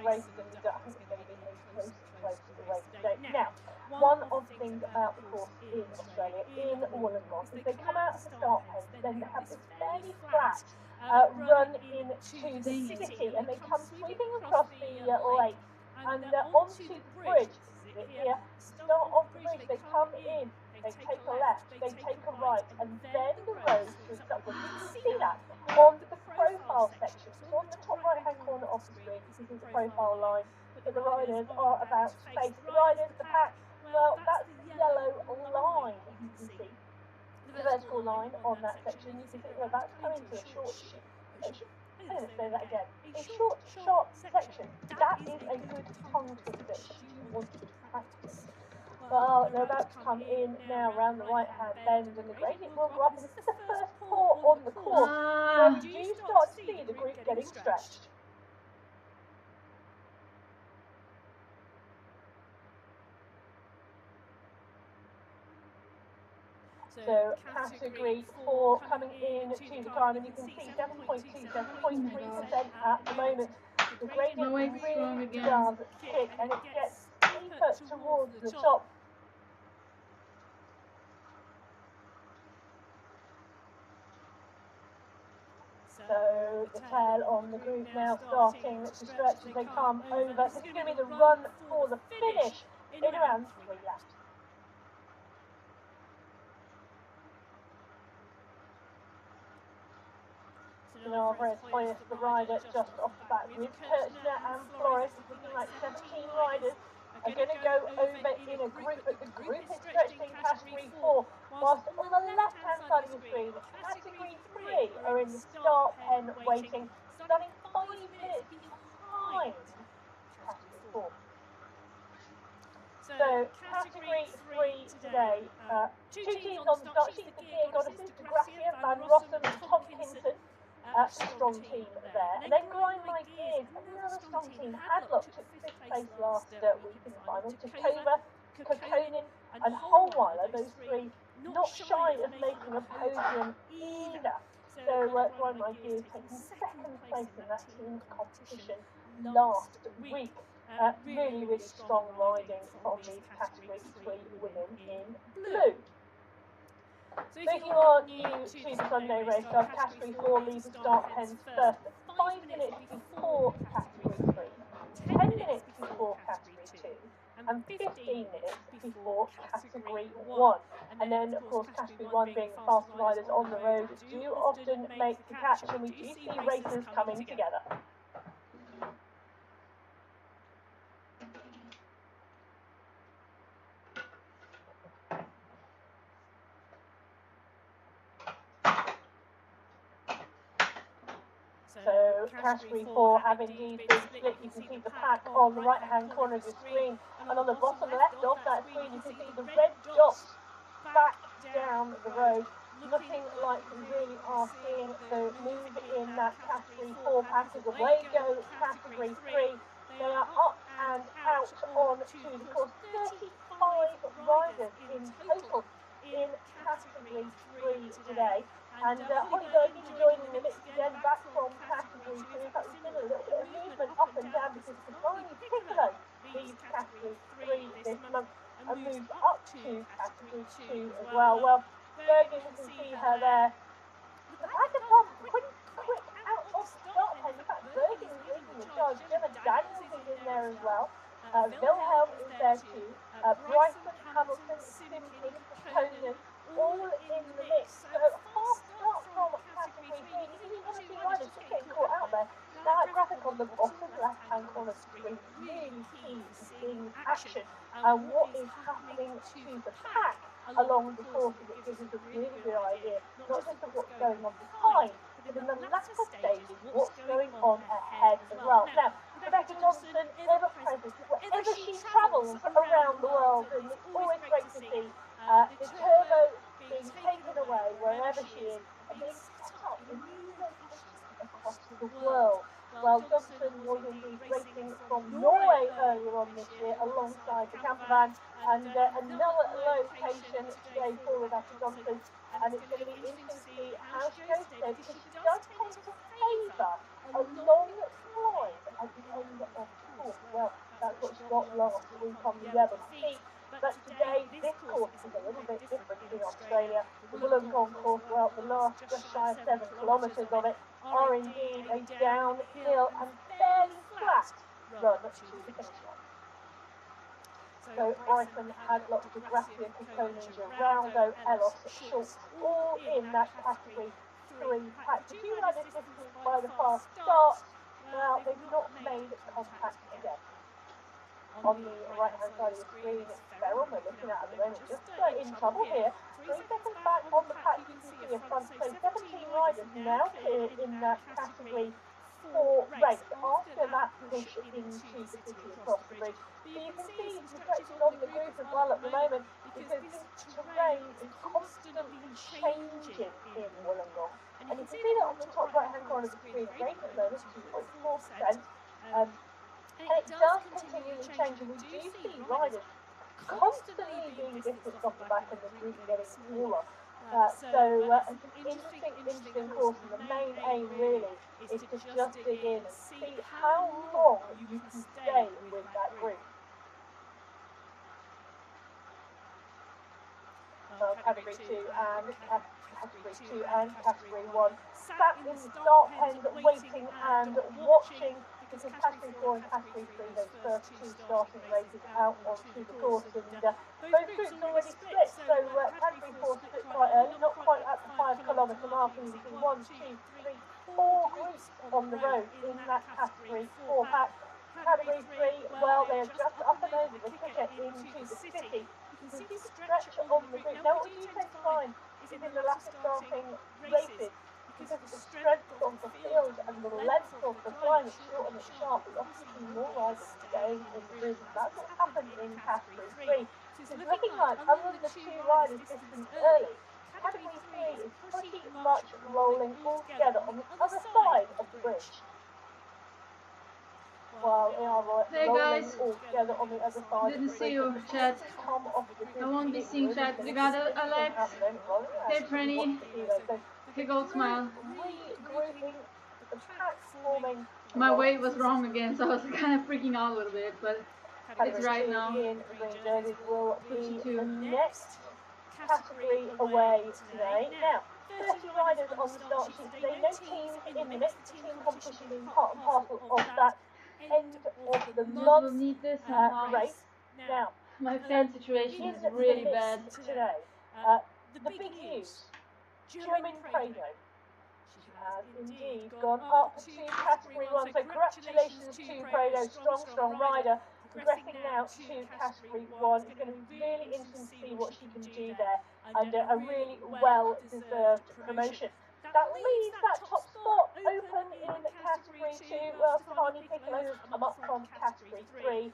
race, and I think it's going to be a close race today. Now, one of the things about the course in Australia, in Wollongong, is they come out of the start pen, then they have this fairly flat run into the city, and they come sweeping across the lake and onto the bridge. Here, start of the bridge, they come in, they take a left, they take a right, and then the road moves upwards. You can see that on the profile section. So on the top right-hand corner of the screen, you can see the profile line, but the riders are about to face. The riders, the pack, well, that's the yellow line, you can see. The vertical line on that section, you can see, well, that's coming to a short section. I'm going to say that again. A short, sharp section. That is a good tongue twister if you want to practice. Well, they're about to come in now around the right-hand bend, and the gradient will go up. And this is the first pour on the course. Where we do start to see the group getting stretched. So category 4 coming in to the climb, and you can see 7.2, 7.3% at the moment. The gradient really does kick, and it gets steeper towards the top. So the tail on the group now starting to stretch as they come over. This is going to be the run for the finish in around 3 laps. Flores, the rider just off the back with Kirchner and Flores. It's looking like 17 riders are going to go over in a group, but the group is stretched in category 4, whilst on the left-hand side of the screen, category 3 are in the start pen waiting, starting 5 minutes behind category 4. So, category 3 today, 2 teams on the start sheet, the Gear Goddesses, De Gracia, Van Rossum and Tomkinson. A strong team there. And then Grind My Gears, another strong team. Hadlock took 5th place last week in the final. Takova, Kokonin and Holweiler, those three not shy of making a podium either. So Grind My Gears taking 2nd place in that team competition last week. Really, really strong riding from these category 3 women in blue. So if you are new to the Sunday race, category 4 leaves the start pens first 5 minutes before category 3, 10 minutes before category 2, and 15 minutes before category 1. And then, of course, category 1 being the faster riders on the road do often make the catch, and we do see races coming together. So category 4 have indeed been split. You can see the pack on the right-hand corner of the screen, and on the bottom left of that screen you can see the red dots back down the road. Nothing like we really are seeing. So move in that category 4 pack as away go category 3. They are up and out on to the course. 35 riders in total in category 3 today. And Holly Bergen joining the mix again, back from category 2. In fact, we've seen a little bit of movement up and down because Quali leaves category 3 this month and moves up to category 2 as well. Well, Bergen, you can see her there. The pack has come pretty quick out of the start pen. In fact, Bergen is leading the charge. Gemma Daniels is in there as well. Wilhelm is there too. Bryson, Hamilton, Simpkin, Conan, all in the mix. So half start from category 3. You can see one or two riders just getting caught out there. Now that graphic on the bottom left-hand corner of the screen really key to seeing action and what is happening to the pack along the course. It gives us a really good idea, not just of what's going on behind, but in the latter stages, what's going on ahead as well. Now, Rebecca Johnson, ever present wherever she travels around the world, and it's always great to see the turbo being taken away wherever she is and being set up in new locations across the world. Well, Johnson was indeed racing from Norway earlier on this year alongside the camper van, and another location today for Rebecca Johnson, and it's going to be interesting to see how she goes today, because she does tend to favour a long climb at the end of the course. Well, that's what she got last week on the Rebel Feet. But today, this course is a little bit different in Australia. The Wollongong course, well, the last just shy of 7 kilometres of it are indeed a downhill and fairly flat run to the finish line. So Bryson had lots of Gracia, Piconia, Geraldo, Elos, Schultz, all in that category 3 pack. The two riders listening by the fast start, well, they've not made contact again. On the right-hand side of the screen, it's Ferrell we're looking at the moment, just in trouble here. 3 seconds back on the pack, you can see a front. So 17 riders now clear in that category 4 race after that push into the city across the bridge. So you can see it's reflected on the group as well at the moment, because this terrain is constantly changing in Wollongong. And you can see that on the top right-hand corner of the screen, rate at the moment 2.4%. And it does continually change, and we do see riders constantly being distanced off the back of the group and getting smaller. It's an interesting course, and the main aim really is to just dig in and see how long you can stay with that group. Well, category 2 and category 1 sat in the start pen waiting and watching, because category 4 and category 3, those first 2 starting races out onto the course, and both groups already split. So category 4 split quite early, not quite at the 5 kilometre mark, and you see 1, 2, 3, 4 groups on the road in that category 4 pack. Category 3, well, they are just up and over the ticket into the city. You can see the stretch on the group. Now, what you tend to find is in the latter starting races, because of the strength of the field and the length of the climb, it's short and it's sharp, we often see more riders staying in the group, and that's what happened in category 3. So it's looking like, other than the 2 riders distanced early, category 3 is pretty much rolling all together on the other side of the bridge. While they are rolling all together on the other side. Didn't see you, chat. I won't be seeing chat. You got it, Alex. Hey, Franny. Big old smile. Regrouping, the pack forming. My weight was wrong again, so I was kind of freaking out a little bit, but it's right now. In the green jerseys will be the next category away today. Now, 30 riders on the start sheet today. No teams in the mix. Team competition being part and parcel of that end of the month race. Now, my fan situation is really bad today. The big news, German Prado. She has indeed gone up to category 1. So congratulations to Prado, strong rider. Progressing now to category 1. It's going to be really interesting to see what she can do there under a really well-deserved promotion. That leaves that top spot open in category 2. Well, Connie Piccolo has come up from category 3.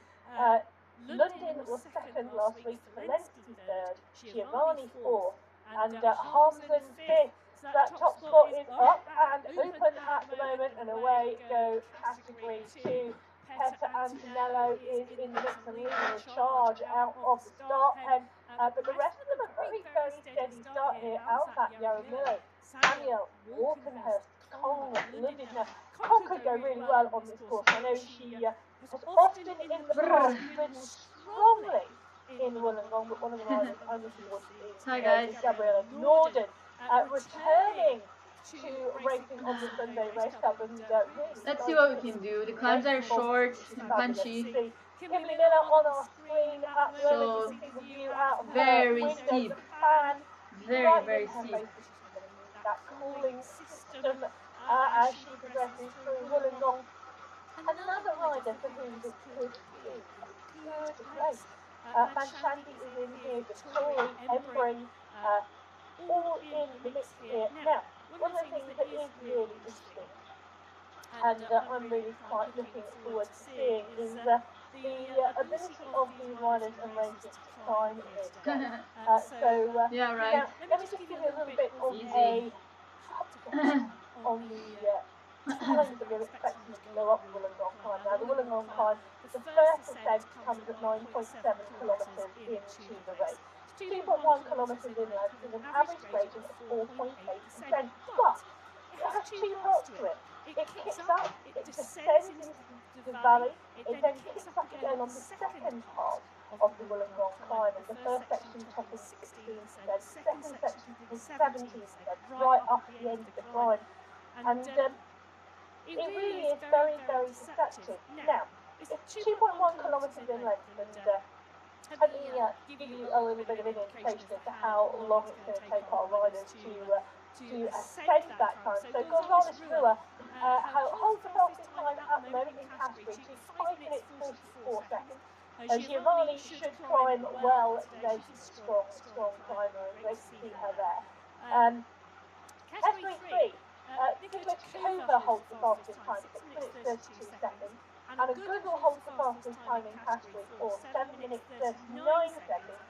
London was second last week, Valenti third, Giovanni fourth, and Harmson fifth. That top spot is up and open at the moment, and away go category 2. Petter Antonello is in the mix and leading the charge out of the start pen, but the rest of them are very steady start here. Alfat, Yaramillo, Samuel, Walkenhurst, Kong, Lundin. Now, Kong could go really well on this course. I know she has often in the past ridden strongly in Wollongong, but one of the riders I'm looking forward to is Gabriella Norden, returning to racing on the Sunday race cup, and really let's see what we can do. The climbs are short and punchy, Kimberly Miller on our screen at the moment. You can see the view out of very steep, very steep. That cooling system as she progresses through Wollongong. Another rider for whom this could be a good race. Manchanti is in here, Vittori, Embry, all in the mix here. Now, one of the things that is really interesting, and I'm really quite looking forward to seeing, is the ability of these riders and racers to climb this. Yeah, right. Now, let me just give you a little bit of a update on the times that we're expecting to go up the Wollongong climb. Now, the Wollongong climb, the first ascent comes at 9.7 kilometres into the race. 2.1 kilometres inland with an average gradient of 4.8%. But it has 2 parts to it. it kicks up, it descends into the valley, it then kicks up again on the second part of the Wollongong climb, and the first section topping 16%, the second section topping 17%, right up at the end of the climb. And it really is very, very deceptive. Now, it's 2.1 kilometres in length, and let me give you a little bit of an indication as to how long it's going to take our riders to ascend that climb. So Gonzalez Rua holds the fastest time at the moment in category to 5 minutes 44 seconds. Giovanni should climb well today. She's a strong climber, and great to see her there. Category 3, Nikolachkova holds the fastest time, 6 minutes 32 seconds. And a Goodall holds the fastest time in category 4, 7 minutes 39 seconds.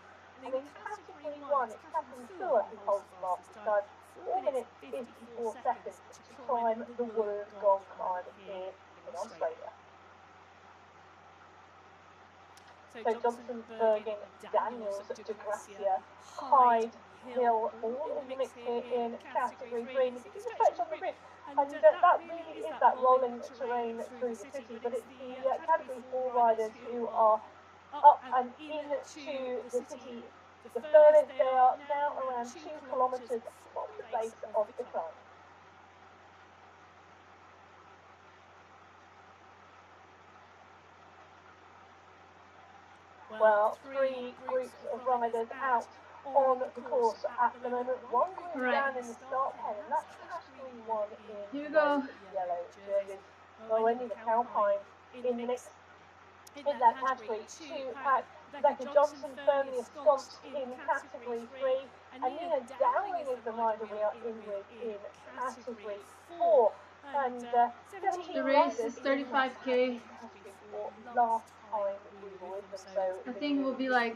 And in category 1, it's Catherine Thua who holds the fastest time, 4 minutes 54 seconds to climb the Wollongong climb here in Australia. So Johnson, Bergen, Daniels, De Gracia, Hyde, Hill, all in the mix here in category 3. And you can stretch on the roof, and that really is that rolling terrain through the city, but it's the category 4 riders who are up and into the city the furthest. They are now around 2 kilometres from the base of the climb. Well, 3 groups of riders out on the course at the moment. One group down in the start pen, and that's category 1 in yellow jerseys. Well, Wendy the Calpine in the mix in that category. 2 Rebecca Johnson firmly ensconced in category 3, and Nina Dowling is the rider we are in with in category 4. And 17 the race is 35k. Last time we were with them, so I think it will be like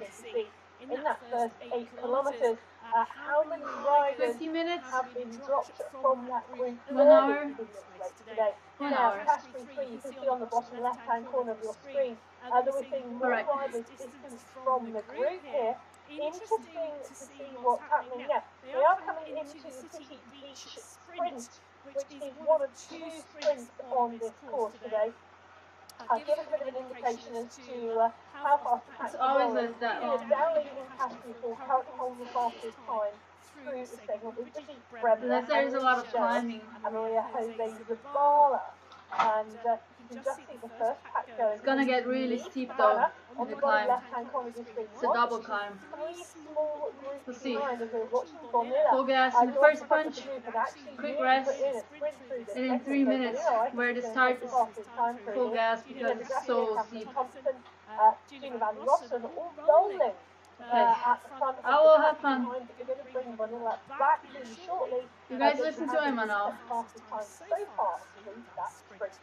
in that first 8 kilometres, how many riders 50 minutes have been dropped from that group 1 hour in this race today? 1 Now, hour. category 3, you can see on the bottom left-hand corner of your screen that we're seeing more riders distant from the group here. Interesting to see what's happening now. They are coming into the City Beach Sprint, which is one of 2 sprints on this course today. I'll give us a bit of an indication as to how fast the pack is rolling. Dowling in category 4 currently holds the fastest time through the segment with Brigitte Brebler, there's a lot of climbing, and Maria Jose Zabala. And you can just see the first pack going. It's gonna get really steep though in the climb. Left-hand corner of the screen. It's a double climb. 3 small groups We'll see. behind as we're watching Bonilla. Full gas in the first punch, quick rest, and in 3 minutes where the start is full gas because it's so steep. Gina Van Rossen all rolling at the front. I will have fun. We're going to bring Bonilla back in shortly. You guys listen to Emma now. Fastest time so far through that sprint.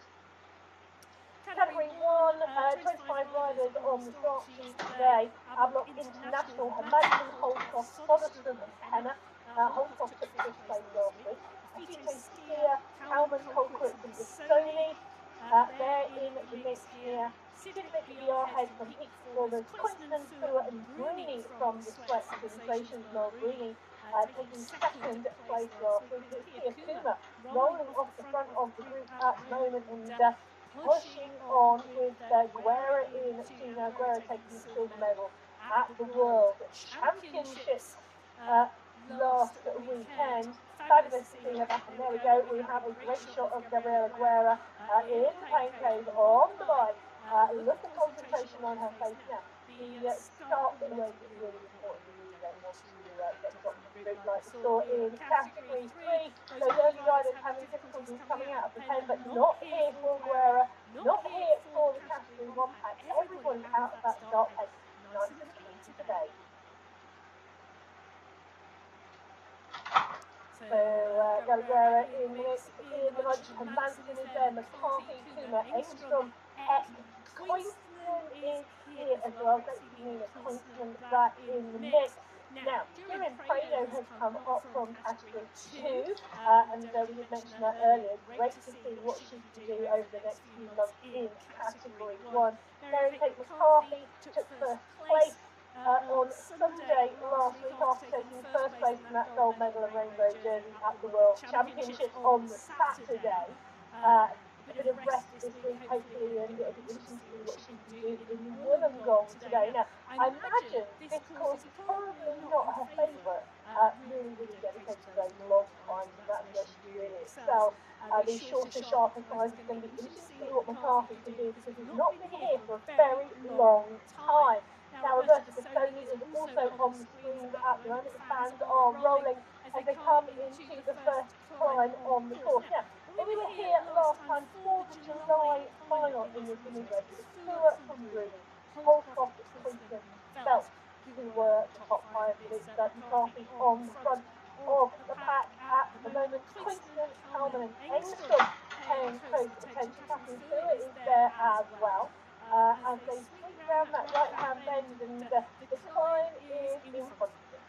Category 1, 25 riders on the start sheet today. Ablok International, Madison, Holcroft, Foderstrom and Penner. Holcroft took 5th place last week. Tito Skier, Kalman, Colquitt and Bastoni. They're in the mix here. Siddick Yarhead from Peak Brothers, Quinton, Fuller and Bruni from the Sweat Sensations. Noel Bruni taking 2nd place last week. It's Kia Kuma rolling off the front of the group at the moment, and pushing on with Guerra in Gina Guerra taking the silver medal at the World Championships last weekend. Fabulous to see her back, and there we go. We have a great shot of Gabriela Guerra in the paint cave on the bike. Look at concentration on her face now. The start of the race is really important. You don't want to get dropped from the group like we saw in category 3. Those early riders having difficulties coming out of the pen, but not here for Guerra, not here for the category 1 pack. Everybody out of that start pen. Nice and easy today. So, Guerra in the mix, Ian the Manson is there, McCarthy, Kuma, Engstrom, Eck, Queensland is here as well. Great to see Nina Queensland back in the mix. Now, Kieran Prado has come up from category 2, and we did mention that earlier. Great to see what she can do over the next few months in category 1. Mary Kate McCarthy took 1st place on Sunday last week after taking 1st place in that gold medal and rainbow jersey at the World Championships on the Saturday. a bit of rest this week, hopefully, and it'll be interesting to see what she can do in Wollongong today. Now, I imagine this course is probably not her favourite. Really, really dedicated to those long climbs, and that's where she really excels. These shorter, sharper climbs, it's going to be interesting to see what McCarthy can do because he's not been here for a very long time. Now, Roberta Bastoni is also on the screens at the moment. The fans are rolling as they come into the first climb on the course. Now, when we were here last time for the July final in this women's race, it was Fua from Rooney, Holcroft, Quinton, Phelps, who were the top five, but it's McCarthy on the front of the pack at the moment. Quinton, Kalman and Engstrom paying close attention. Catherine Fua is there as well. As they sweep down that right-hand bend, and the climb is in front of them.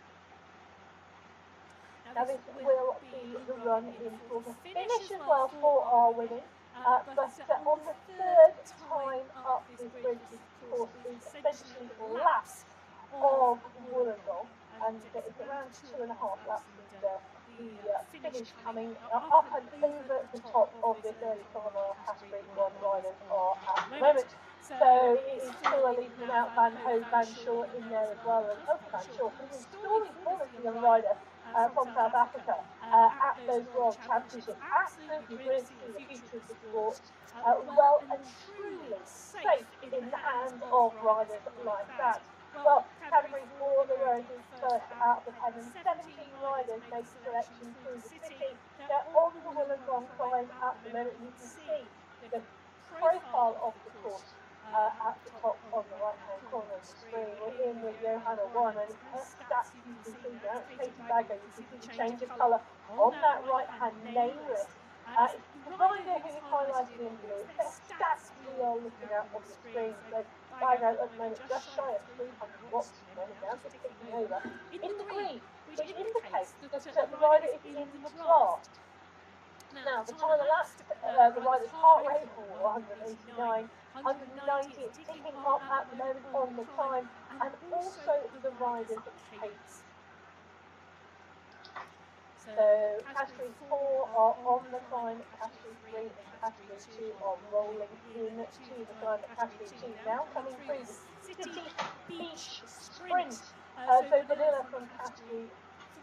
Now this will be the run in for the finish as well for our women. But on the third time up this bridge, this course is essentially laps of Wollongong, and it's around 2.5 laps with the finish coming up and over the top of this early climb. Our Castree 1 riders are at the moment. So it is Fua leading them out, Van Ho, Van Shaw in there as well, and Van Shaw putting stalling performance, the young rider from South Africa at those World Championships. Absolutely brilliant to see the future of the sport well and truly safe in the hands of riders like that. Well, category 4, the Roses first out of the pen, and 17 riders make a selection through the city. They're on the Wollongong climb at the moment, and you can see the profile of the course at the top on the right-hand corner of the screen. We're in with Johanna Warren, and her stats you can see now. Katie Bagger, you can see the change of colour on that right-hand name list. It's the rider who is highlighted in blue. It's their stats we are looking at on the screen. So Bagger at the moment just shy of 300 watts at the moment, now just ticking over in the green, which indicates that the rider is in the draft. Now, the time elapsed, the rider's heart rate, 189, 190, it's ticking up at the moment on the time, and also the rider's pace. So, Castree 4 are on the climb, Castree 3 and Castree 2 are rolling into the climb. Castree 2 now coming through the City Beach Sprint. So, Vanilla from Castree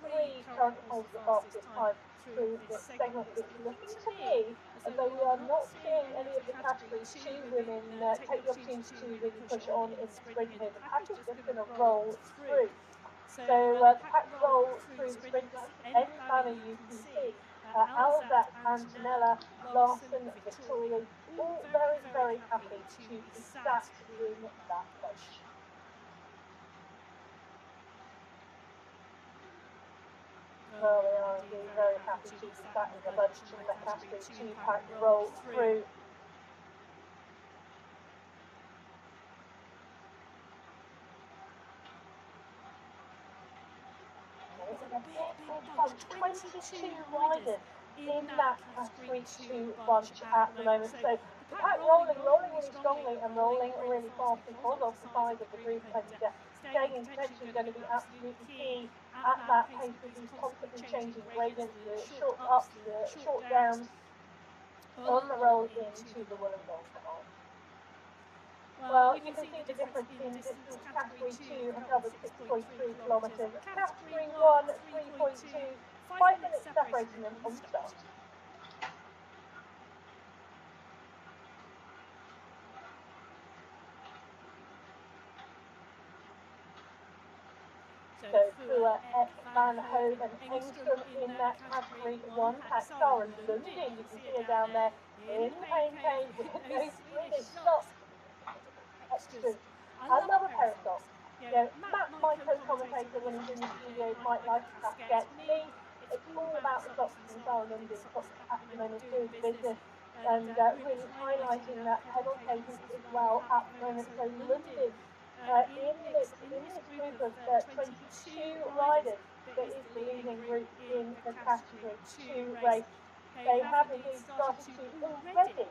3 currently holds the fastest time through this segment. It's looking to me as though we are not seeing any of the Castree 2 women take the opportunity to really push on in the sprint here. The pack is just going to roll through. So the pack roll through the sprint. That's the end banner you can see. Alzat, Antonella, Larson, Vittori, all very, very happy to be sat in that bunch. Well, they are indeed very happy to be sat in the bunch and the Castree 2 pack roll through. It's a big bunch, 22 riders in that Castree 2 bunch at the moment. So the pack rolling really strongly and rolling really fast because of the size of the group, and staying in contention is going to be absolutely key at that pace with these constantly changing gradients, the short ups, the short downs on the roll into the Wollongong climb. Well, you can see the difference in distance. Castree 2 have covered 6.3 kilometres. Castree 1, 3.2, 5 minutes separating them on start. So Fua, Eck, Van Hove and Engstrom in that Castree 1 pack. Sarah Lundin, you can see her down there in the pain with those Swedish socks. Extras. I love a pair of socks. You know, Matt, my co-commentator when he's in the studio, might like a casket. Me, it's all about the socks, and Sarah Lundin socks at the moment doing business and really highlighting that pedal cadence as well at the moment. So Lundin in this group of 22 riders that is the leading group in the Castree 2 race. They have indeed started to already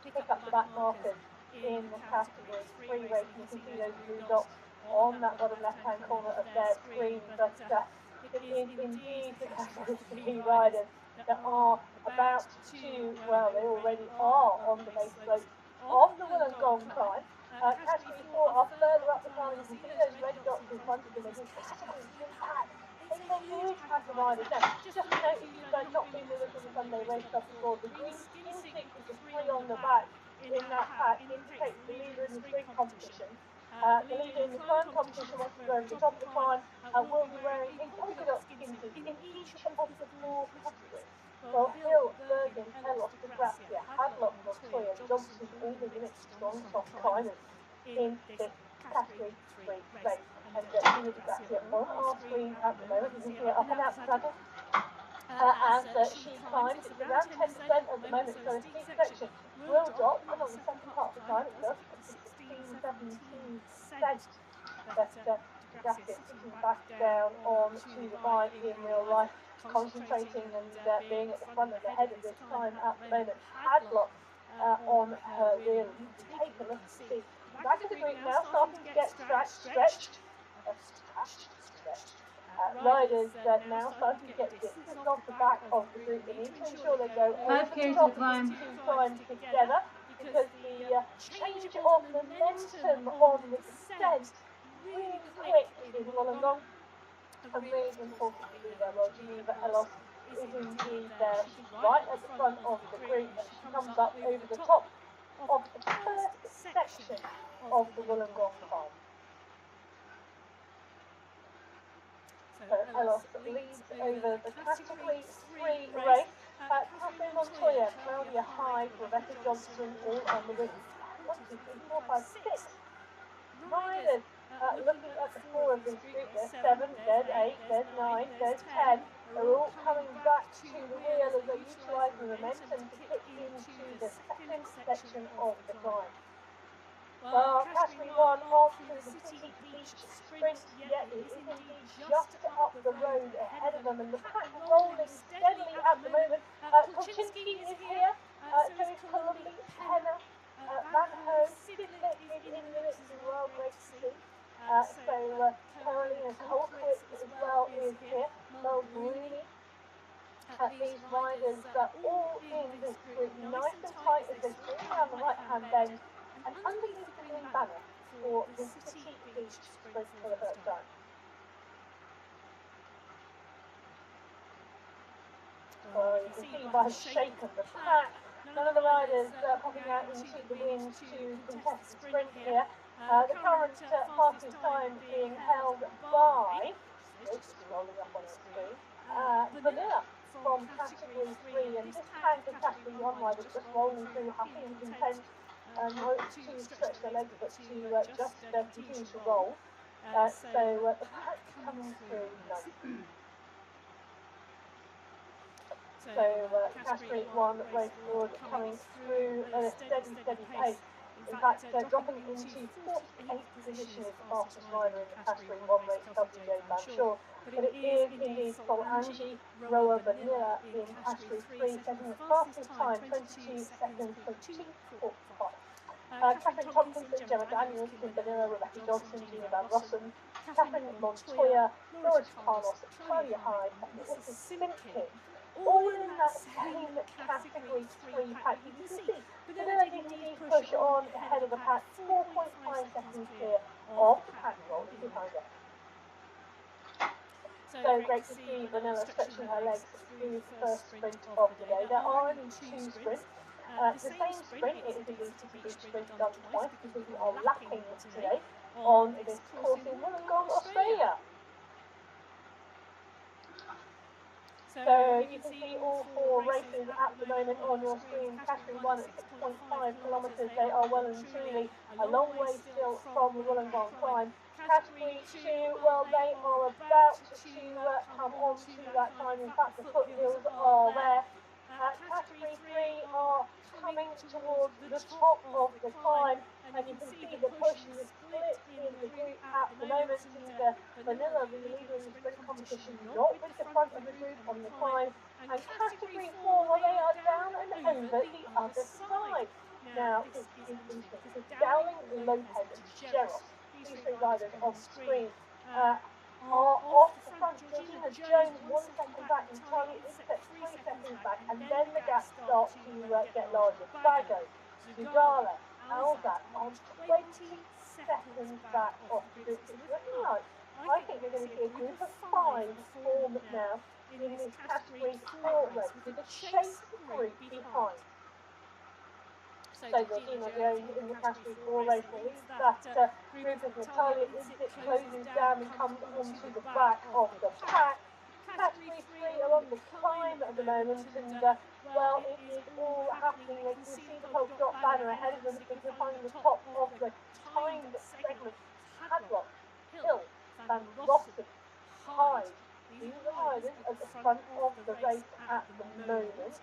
pick up the back markers in the Category 3 race. You can see those blue dots on that bottom left-hand corner of their screen, but it is indeed the Category 3 riders that are about to, well, they already are on the base slopes of the Wollongong climb. Category 4 are further up the climb. You can see those red dots in front of them. It is Category 3 pack. It's a huge pack of riders. Now, just to note, if you've not been with us in the Sunday Race Club before, the green skin stick with the 3 on the back in that pack indicates the leader in the sprint competition. The leader in the climb competition, once we go over the top of the climb, will be wearing a polka dot skin suit in each of the 4 categories. Well, Hill, Bergen, Ellos, De Gracia, Hadlock, Montoya, Johnson, all the units strong top climbers in this category 3 race. And Tina De Gracia on our screen at the moment. You can see her up and out the saddle as she climbs. It's around 10% at the moment, so a steep section will drop, and on the second part of the climb it does up to 16-17%. But De Gracia sitting back down onto the bike in real life, concentrating and being at the front of the head of this climb at the moment. Hadlock on her rear. You can take a look and see the back of the group now starting to get stretched. Riders now starting to get distance off the back of the group. They need to ensure they go over the top of these 2 climbs together, because the change of momentum on the descent really quick in Wollongong, and really important to do that. Well, Geneva Ellos is indeed there. She's right at the front of the group, and she comes up over the top of the first section of the Wollongong climb. So Ellos leads over the category 3 race. Catherine Montoya, Claudia Hyde, Rebecca Johnson, all on the route. 1, 2, 3, 4, 5, 6 riders. Looking at the 4 of this group, there's 7, there's 8, there's 9, there's 10. They're all coming back to the wheel as they utilise the momentum to kick into the second section of the climb. Well, category 1 on through the City Beach Sprint, yeah, it is indeed just up the road ahead of them, and the pack rolling steadily at the moment. Kolchinsky is here, so is Columbia, Henna, Van Ho, Sidlett is in the mix as well, great to see. So Carolina Colquitt as well is here, Mel Bruni. These riders all in this group, nice and tight as they swing around the right-hand bend and underneath the green banner for the City Beach Sprint for the first time. Well, you can see by the shape of the pack, none of the riders popping out into the wind to contest the sprint here. The current fastest time being held by, it's rolling up on the screen, Vanilla from category 3, and this tank of category 1 riders just rolling through happy and content, not to stretch their legs but to just continue to roll. So the pack coming through nicely. So category 1 race forward coming through at a steady pace. In fact, dropping into 48th position is the fastest rider in the category 1 race, Kelsey Jane Banshaw. But it is indeed Solange Roa Vanilla in category 3, setting the fastest time, 22 seconds, 22.45. Catherine Tompkins, Gemma Daniels, Kim Vanilla, Rebecca Johnson, Gina Van Rossum, Catherine Montoya, Laura Carlos, Claudia Hyde, and Nicholas Simpkin, all in that same category 3 pack. You can see Vanilla did indeed push on ahead of the pack, 4.5 seconds clear of the pack rolling behind her. So great to see Vanilla stretching her legs through the first sprint of the day. There are only 2 sprints. The same sprint, it is indeed City Beach Sprint done twice, because we are lapping today on this course in Wollongong, Australia. So you can see all 4 races at the moment on your screen. Category 1 at 6.5 kilometres. They are well and truly a long way still from the Wollongong climb. Category 2, well, they are about to come on to that time. In fact, the foothills are there. Category 3 are coming towards the top of the climb, and you can see the push and the split in the group at the moment. Vanilla, the leader in the sprint competition, not with the front of the group on the climb. And category 4, well, they are down and over the other side. Now, it's interesting because Dowling, Lopez and Geros, these 3 riders on screen, are off the front. Georgina Jones 1 second back, Natalia Itzek 3 seconds back, and then the gaps start to get larger. Bago, Zugala, Alzak on 20 seconds back off the group. It's looking like I think we're going to see a group of 5 form now in this category 4 race with a chase group behind. So Georgina Jones in the category 4 race will lead that group as Natalia Itzek closes down and comes onto the back of the pack. Category 3 are on the climb at the moment, and well, it is all happening. You can see the polka dot banner ahead of them behind the top of the timed segment. Hadlock, Hill, Van Rossum, Hyde. These are the riders at the front of the race at the moment.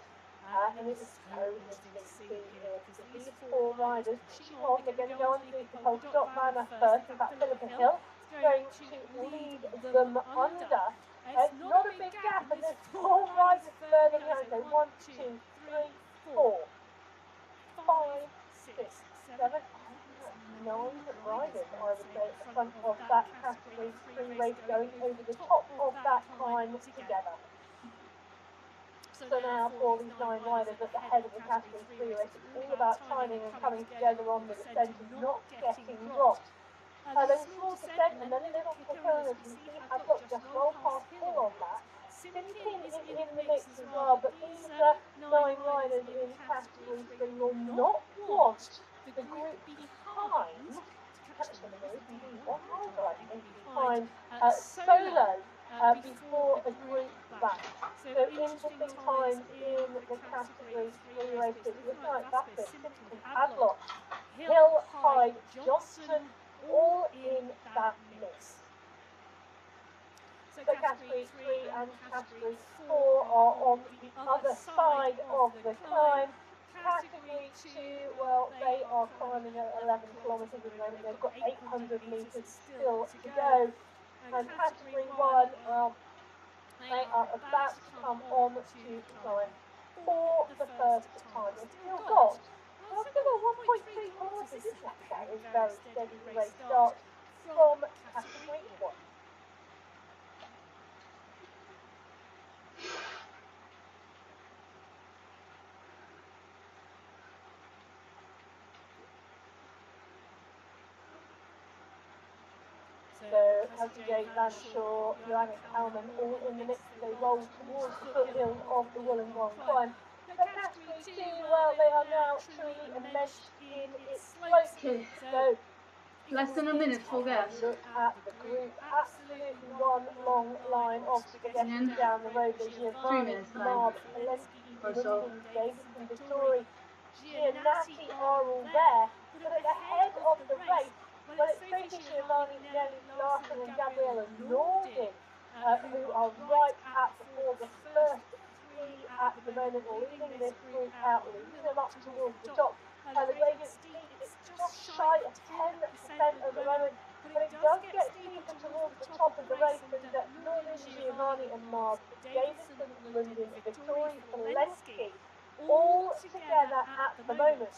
And it is so interesting to see because these 4 riders pushing on. They're going to go underneath the polka dot banner first. In fact, Philippa Hill is going to lead them under. It's not a big gap, and there's 4 riders further behind. So 1, 2, 3, 4, 5, 6, 7, 9 riders, I would say, at the front of that category 3 race, going over the top of that climb together. So now for these 9 riders at the head of the category 3 race, it's all about timing and coming together on the descent and not getting dropped. There's a small descent and then a little hill, as you see Hadlock just roll past Hill on that. Simpkin is in the mix as well, but these 9 riders in category 3 will not want the group behind, behind Solo before a group back. So interesting times in the category 3 races. Looking like Baffin, Simpson, Hadlock, Hill, Hyde, Johnson, all in that mix. So category 3 and category 4 are on the other side of the climb. Category 2, well, they are climbing at 11 kilometres at the moment. They've got 800 metres still to go. And category 1, well, they are about to come on to climb for the first time. They've still got 1.3 kilometres. Isn't that quite a very steady race start from category 1? So, Jay Lanshaw, Johannes Kalman, all in the mix as they roll towards the foothills of the Wollongong climb. So category 2, well, they are now truly enmeshed in its slope. So, less than a minute for gas. Look at the group, absolutely one long line of spaghetti down the road. There's Giovanni, Marb, Helensky, Lundin, Davidson, Vittori, Giannatti are all there. But at the head of the race, well, it's Tracy Giovanni, Nelly Larson and Gabriella Nordin who are right at the fore. The first 3 at the moment leading this group out, leading them up towards the top. The gradient speed is just shy of 10% at the moment, but it does get steeper towards the top of the race. And Nordin, Giovanni and Marb, Davidson, Lundin, Vittori, Helensky, all together at the moment.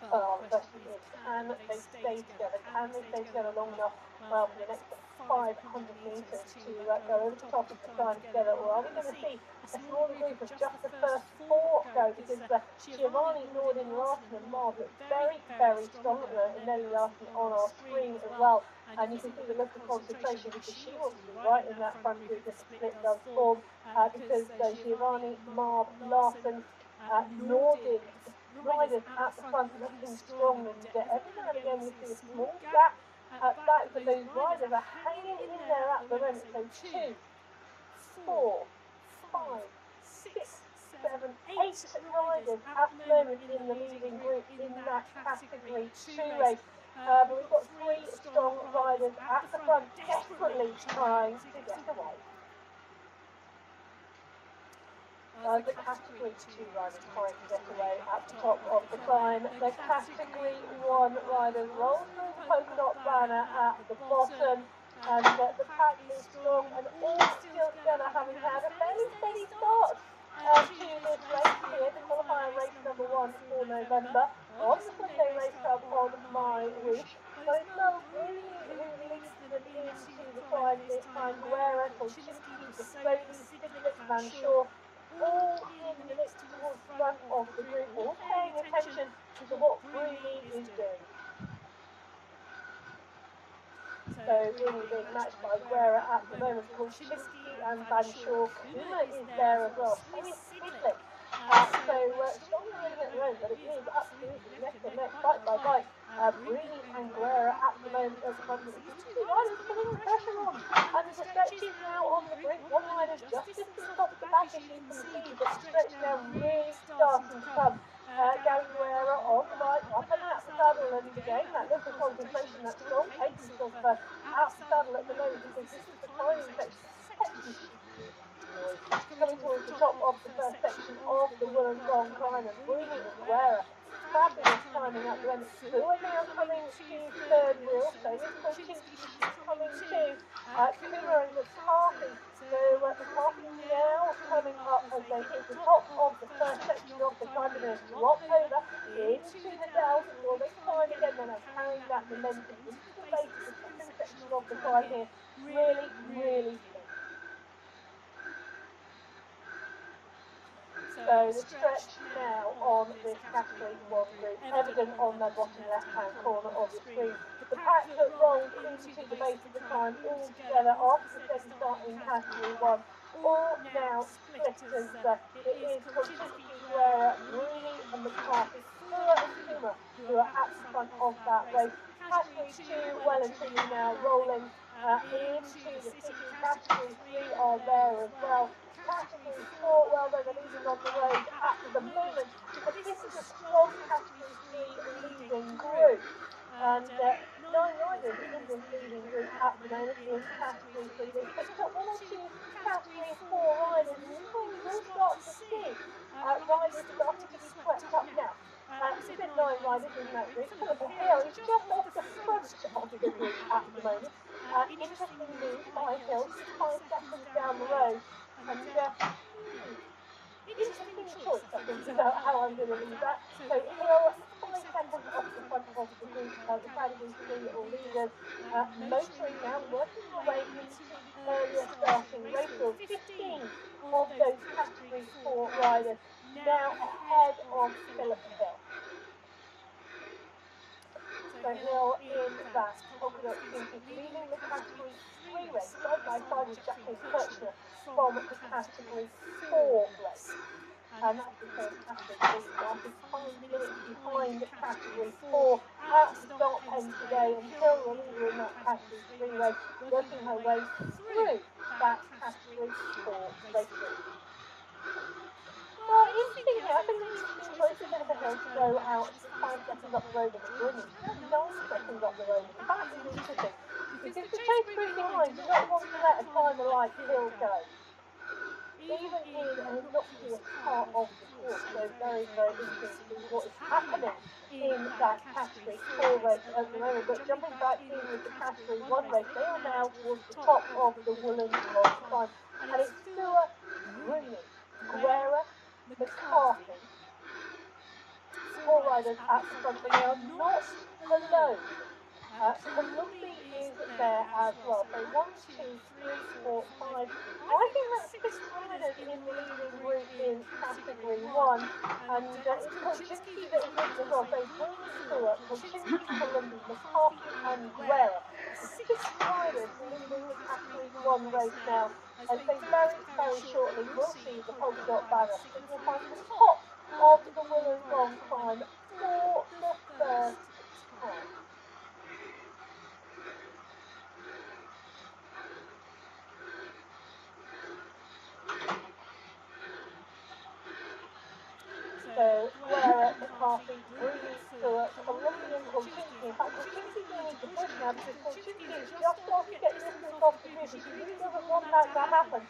The question is, can they stay together? Can they stay together long enough, well, for the next 500 metres to go over the top of the climb together? Or are we going to see a smaller group of just the first 4 go? Because Giovanni, Nordin, Larson and Marb look very, very strong at the moment, and Nelly Larson on our screen as well. And you can see the look of concentration because she wants to be right in that front group if the split does form. Because Giovanni, Marb, Larson, Nordin, riders at the front looking strong, and every now and again you see a small gap back, but those riders are hanging in there at the moment. So 2, 4, 5, 6, 7, 8 riders at the moment in the leading group in that category 2 race. But we've got 3 strong riders at the front desperately trying to get away. The category 2 riders trying to get away at the top of the climb. The category 1 riders roll through the polka dot banner at the bottom, and the pack is strong and all still together, having had a fairly steady start to this race here, the qualifying race number 1 for November on the Sunday Race Club on MyWhoosh. But it's Mel Green who leads the Anguera, Kolczynski, Deslowly, Sidlip, Van Shaw, all in the mix towards the front of the group, all paying attention to what Bruni is doing. So Bruni being matched by Guerra at the moment, Kolczynski and Van Shaw. Kuma is there as well. So is Sidlip. Strong moving at the moment, but it is absolutely neck and neck, fight by fight. Bruni and Guerra at the moment at the front of the group. Two riders putting the pressure on. And the stretch is now on the brink. One rider just distance off the back, as you can see, but the stretch now really starting to come. Gary Guerra on the right, up and out the saddle, and again that look of concentration, that strong cadence of out the saddle at the moment, because this is the climbing section. Coming towards the top of the first section of the Wollongong climb, and Bruni and Guerra, fabulous timing up the moment. Who are now coming to third wheel, so is Kolczynski coming to Kuma and McCarthy. So McCarthy now coming up as they hit the top of the first section of the climb, and then drop over into the dell before they climb again. They're now carrying that momentum into the base of the second section of the climb here. Really, really big. So the stretch now on this category 1 group, evident on the bottom left-hand corner of the screen. The pack that rolled into the base of the climb all together after the steady start in category 1, all now split as it is Kolczynski, Guerra, Bruni and McCarthy, Fua and Kuma who are at the front of that race. Category 2 well and truly now rolling into the city. Category 3 are there as well. Category 4, well, they're leading on the road at the moment, but this is a strong category 3 leading group, and 9 riders in this leading group at the moment in category 3. They've picked up 1 or 2 category 4 riders, and now we will start to see riders starting to be swept up now. It's a bit 9 riders in that group. Philip Hill is just off the front of the group at the moment. Interesting move by Hill, 5 seconds down the road. And interesting choice, I think, about how I'm going to leave that. So Hill, 5 seconds off the front of the group, the category 3 leaders. Motoring now, working their way into the earlier starting race field. 15 of those category 4 riders now ahead of Philip Hill. So Hill in that polka dot skin leading the category 3 race, side by side with Jackie Kirchner from the category 4 race. And that's because category 3 started 5 minutes behind category 4 at the start pen today, and Hill, the leader in that category 3 race, working her way through that category 4 race field. Well, interesting here. I think the interesting choice is going to Hill to go out just 5 seconds up the road in the Bruni. 9 seconds up the road. And that is interesting, because the chase group behind do not want to let a climber like Hill go, even in an innocuous part of the course. So very, very interesting to see what is happening in that category 4 race at the moment. But jumping back in with the category 1 race, they are now towards the top of the Wollongong climb, and it's Fua, Bruni, Guerra, McCarthy, 4 riders at the front, but they are not alone. Columbia is there as well. So 1, 2, 3, 4, 5. I think that's 6 riders in the leading group in category 1. And it's Kolczynski that is leading as well. So Bruni, Fua, Kolczynski, Columbia, McCarthy and Guerra. 6 riders leading the category 1 race now. As they very, very shortly will see the polka dot banner signifying the top of the Wollongong climb for the first time. So Guerra, McCarthy, Bruni, Fua, Columbia and Kolczynski. In fact, Kolczynski's going to need to push now, because Kolczynski is just starting to get distance off the group, and she really doesn't want that to happen,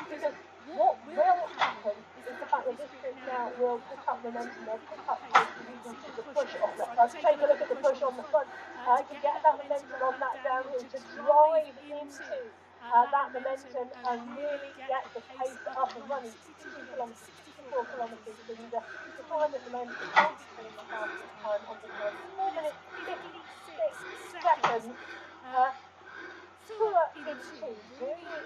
because what will happen is the fact that this group now will pick up momentum, they'll pick up pace, and you can see the push on the front. Take a look at the push on the front to get that momentum on that downhill, to drive into that momentum and really get the pace up and running. 62 kilometres, 64 kilometres, and the time at the moment is basically the fastest time on the course. 4 minutes, 56 seconds. Fua in 2, Bruni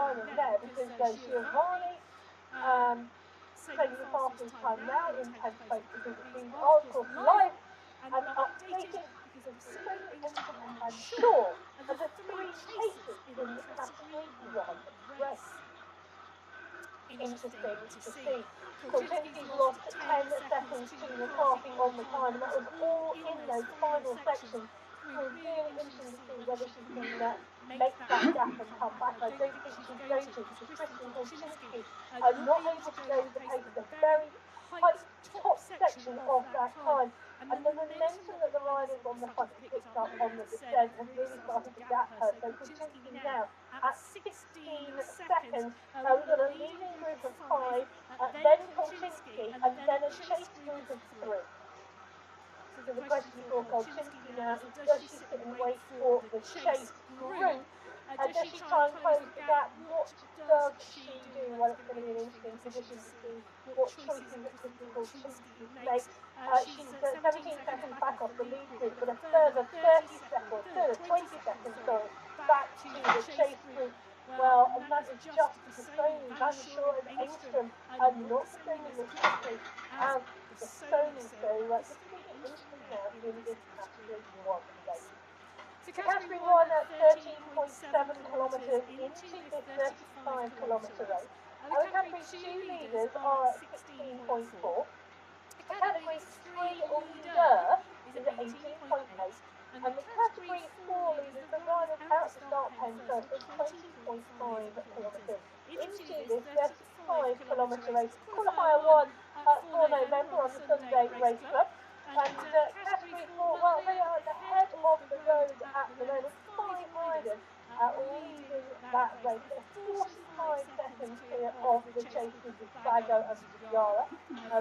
timing there because Giovanni saying the fastest time now in 10th place because it's been, of course, live and updated because it's extremely interesting and sure as the three chasers in the Class 3 run race. Interesting to see. Kolczynski's lost 10 seconds to McCarthy on the time, and that was all in those final sections. We're really interesting to see whether she can make that gap and come back. I don't think she's going to because Kristen Kolczynski not able to go with the pace of the very tight top section of that time. And the momentum that the riders on the front have picked up on the descent has really started to gap her. So Kolczynski now at 16 seconds. We've got a leading group of 5, then Kolczynski, and then a chase group of 3. So the question for Kolczynski now is, does she sit and wait for the chase group? Does she try and close the gap? What does she do? Well, it's going to be an interesting position to see what choices that Kristen Kolczynski makes. She's 17 seconds back off the lead group, but a further 20 seconds, back to the chase group. Well, and that is just the same. I'm sure as Engstrom, not the same as quickly as the Sony. So this is going to be interesting now in this category 1 today. So category 1 at 13.7 kilometres into this 35-kilometre race. The category 2 leaders are at 16.4. Category 3 leader is at 18.8. And the category 4 leaders, the riders out the start pen first at 20.5 kilometres into this 35-kilometre race. Qualifier 1 for November on the Sunday Race Club. And category 4, well, they are at the head of the road at the moment. 5 riders leading that race. 45 seconds clear of the chasers with Sago and Zagara.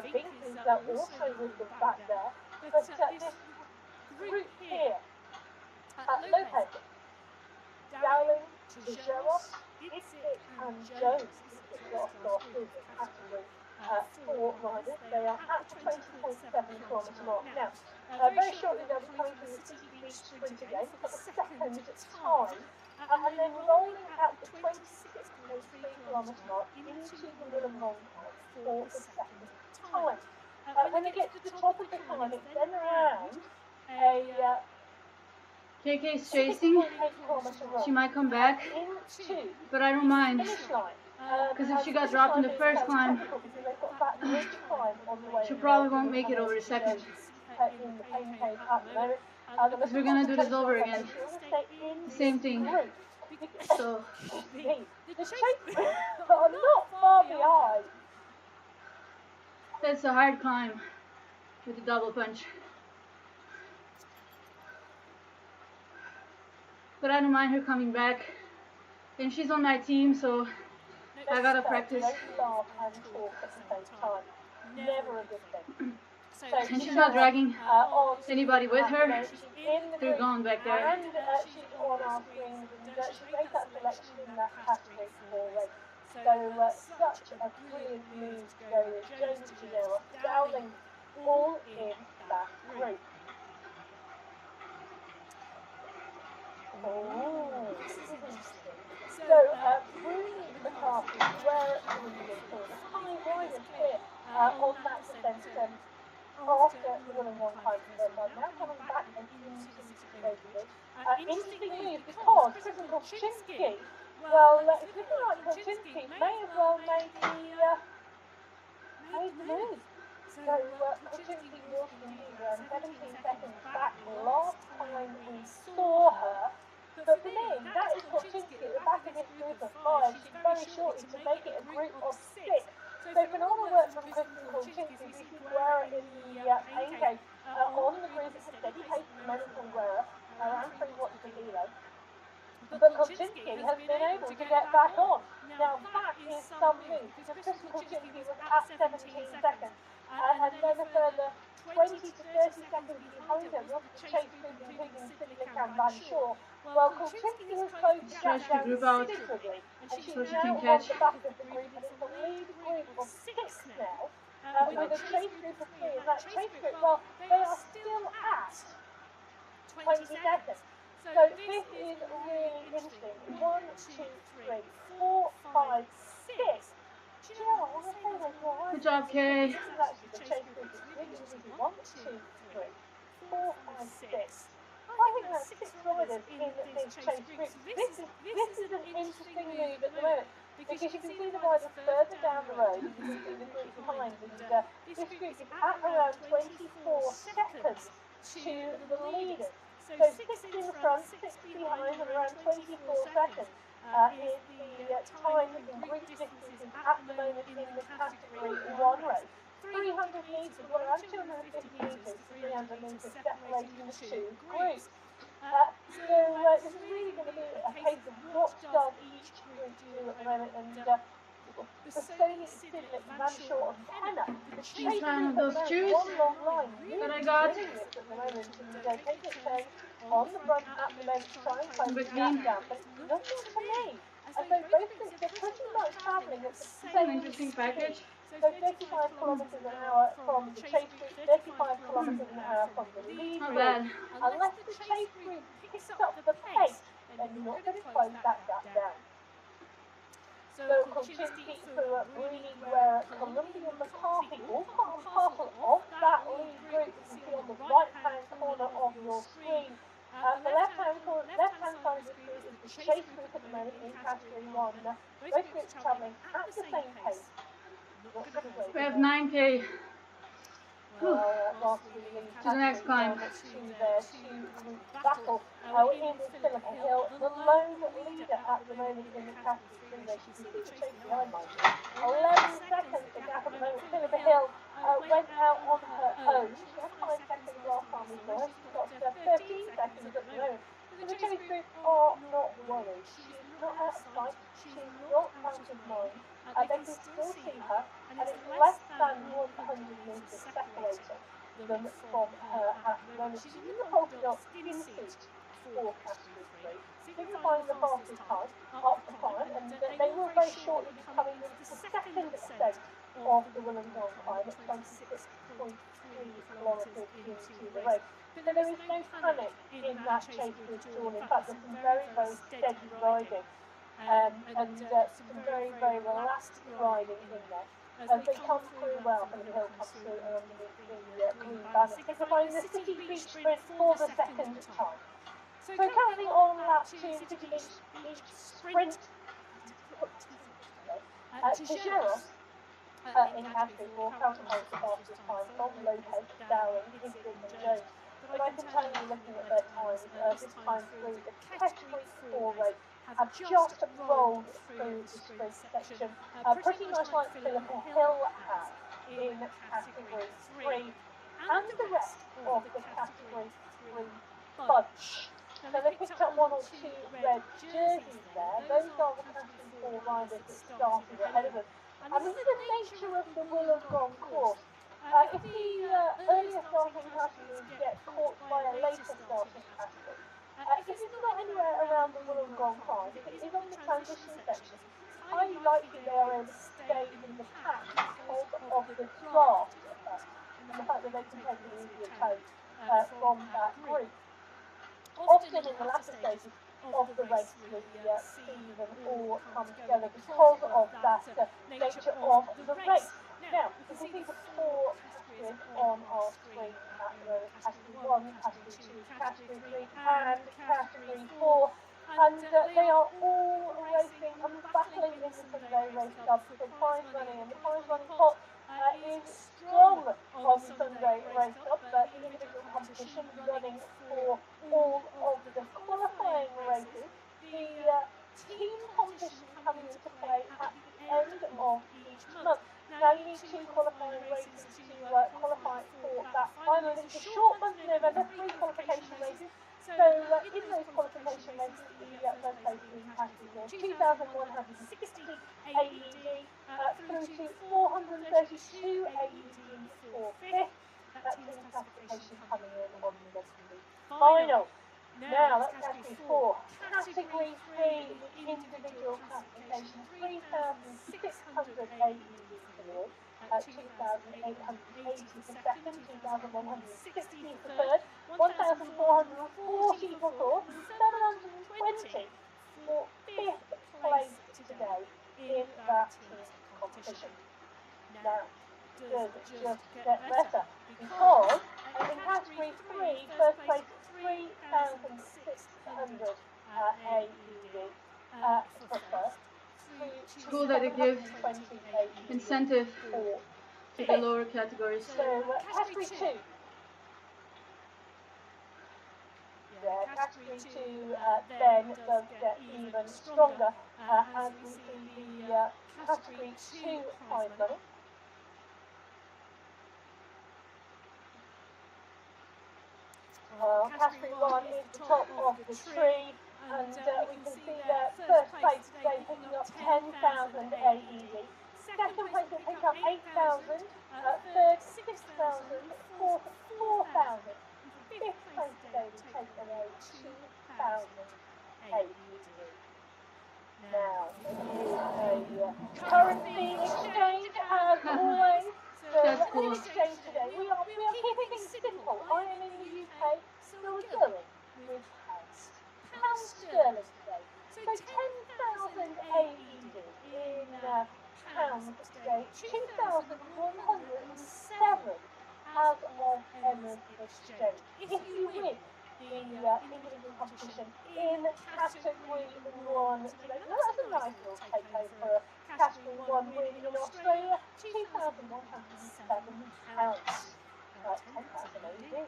Vinkley's also with them back there. But this group here, Lopez, Dowling, Tijeros, Itzik and Jones got off in the category 4 riders. They are at the 20.7 kilometre mark. Now, very shortly they'll be coming from the City Beach Sprint again for the second time. And then rolling at the 26.3 kilometre mark into the Wollongong for the second time. When they get to the top of the climb, it's then around a KK's chasing. She might come back, but I don't mind. Because if she got dropped in the first climb, she probably won't make it over the second. Because we're going to do this over again. The same thing. So, the chase are not far behind. That's a hard climb with the double punch. But I don't mind her coming back. And she's on my team, so I gotta practice. Never a good thing. And she's not dragging anybody with her. They're going back there. And she's on our screens, and she made that selection in that category 4 race. So such a brilliant move to go with Jones, Tijeros, Dowling, all in that group. Oh, this is interesting. So, Bruni McCarthy, where are we going for the high riders here on that descent after the Wollongong climb to their side, now coming back and into the race. Interesting move because Kristen Kolczynski, well, it's looking like Kolczynski may as well make the move. So, Kolczynski will indeed run 17 seconds back last time we saw her. But for me, that is Kolczynski at the back of this group of 5. She's very shortly to make it a group of 6. So phenomenal work from Kristen Kolczynski. We see Guerra in the pancake on the group. It's a steady pace momentum from Guerra, around 3 watts per kilo. But Kolczynski has been able to get back on. Now that is some news because Kristen Kolczynski was at 17 seconds. And then a further 20 to 30 seconds behind her was the chase group, including Sidlick and Van Shaw. Well, Kolczynski has closed the gap down considerably, and she's now on the back of the group, and it's a lead group of 6 now, with a chase group of 3. And that chase group, well, they are still at 20 seconds. So this is really interesting. 1, 2, 3, 4, 6. Do you know what? I want to say there's more. Good job, Kay. This is actually the chase group. It's really easy. 1, 2, 3, 4, 5, 6. I think that's 6 riders in this chase group. This is an interesting move at the moment because you can see the riders further down the road and you can see the group behind, and this group is at around 24 seconds to the leaders. So 6 in front, 6 behind, and around 24 seconds is the time in group distances at the moment in the category 1 race. 300 metres, well, around 250 metres, 300 metres separating the two groups. So this is really going to be a case of what does each group do at the moment, and Bastoni, Sidlet, Manshaw and Penna, the chase group at the moment, one long line, really winning this at the moment, and taking turns on the front at the moment, trying to close the gap down, but it's looking to me as though both groups are pretty much travelling at the same interesting package. So 35 kilometres an hour from the chase group, 35 kilometres an hour from the lead group. Unless the chase group picks up the pace, they're not going to close that gap down. So Kolchinsky, Breedy, Guerra, Columbia, McCarthy, all part and parcel of that lead group you can see on the right-hand corner of your screen. The left-hand side of the screen is the chase group at the moment in category 1. Both groups travelling at the same pace. We have 9K. To the next climb. To their two-group battle. We're in with Philippa Hill, the lone leader at the moment in the category 3 race. You can see the chase behind mine. 11 seconds the gap at the moment. Philippa Hill went out on her own. She had 5 seconds last time we saw her. She's got 13 seconds at the moment. So the chase group are not worried. She's not out of sight. She's not out of mind. They can still see her, and it's less than 100 metres separating them from her at the moment. She's in the polka dot skin suit for category 3, signifying the fastest time up the climb, and they will very shortly be coming into the second stage of the Wollongong climb at 26.3 kilometres into the race. So there is no panic in that chase group at all. In fact, there's some very, very steady riding. And some very, very relaxed riding in there. As they come through well, and the hill comes through underneath the green banner, signifying the City Beach Sprint for the second time. So currently on lap 2, City Beach Sprint, Tijeros in category 4 counterpoint the fastest time from Lopez, Dowling, Higdon and Jones. But I can tell you, looking at their times, this time through the category 4 race, have just rolled through the sprint section, pretty much like Philippa Hill has in category 3, and the rest of the category 3 bunch. So they picked up 1 or 2 red jerseys there. Those are the category 4 riders that started ahead of us. And this is the nature of the Wollongong course. If the earlier starting categories get caught by a later starting category, if it's not anywhere around the Wollongong climb, if it is on the transition section, it's highly likely they are able to stay in the pack because of the draft effect and the fact that they can take an easier tote from that group. Often in the latter stages of the race, the season all come together because of that nature of the race. Now, you can see the 4 categories on our screen at the moment: category 1, category 2, category 3, and category 4. And they are all racing and battling in the Sunday race club for prize money, and the prize money pot is strong on the Sunday race club, but individual competition running for all of the qualifying races. The team competition coming into play at the end of each month. Now you need 2 qualifying races to qualify for that final. It's a short month in November, 3 qualification races. So in those qualification races, the first place in category 4, 2,160 AED through to 432 AED for 5th. That's in classification coming in on the final. Now that's category 4. Category 3, the individual classification, 3,600 AED for the 2,880 for second, 2,160 for third, 1,440 for fourth, and 720 for 5th place today in that team competition. Now, does it just get better? Because in category 3, first place 3,600 AED for first. Cool that it gives incentive to the lower categories. So category 2. Yeah, category 2 then does get even stronger as we see the category 2 prize money. Well, category 1 is the top of the tree, and we can see that first place today picking up 10,000 AED. Second place will pick up 8,000, third 6,000, fourth 4,000. Fifth place today will take away 2,000 AED. Now, it is a currency exchange as always. So That's cool. exchange today. We are keeping things simple. I am in the UK, so we're going with pounds. Pounds sterling today. So 10,000 AED in pounds today. 2,107 as of Emma's exchange. If you win the individual competition in category 1 today, well, that's a nice little take home for a category 1 win in Australia. £2,107. 10,000 AED.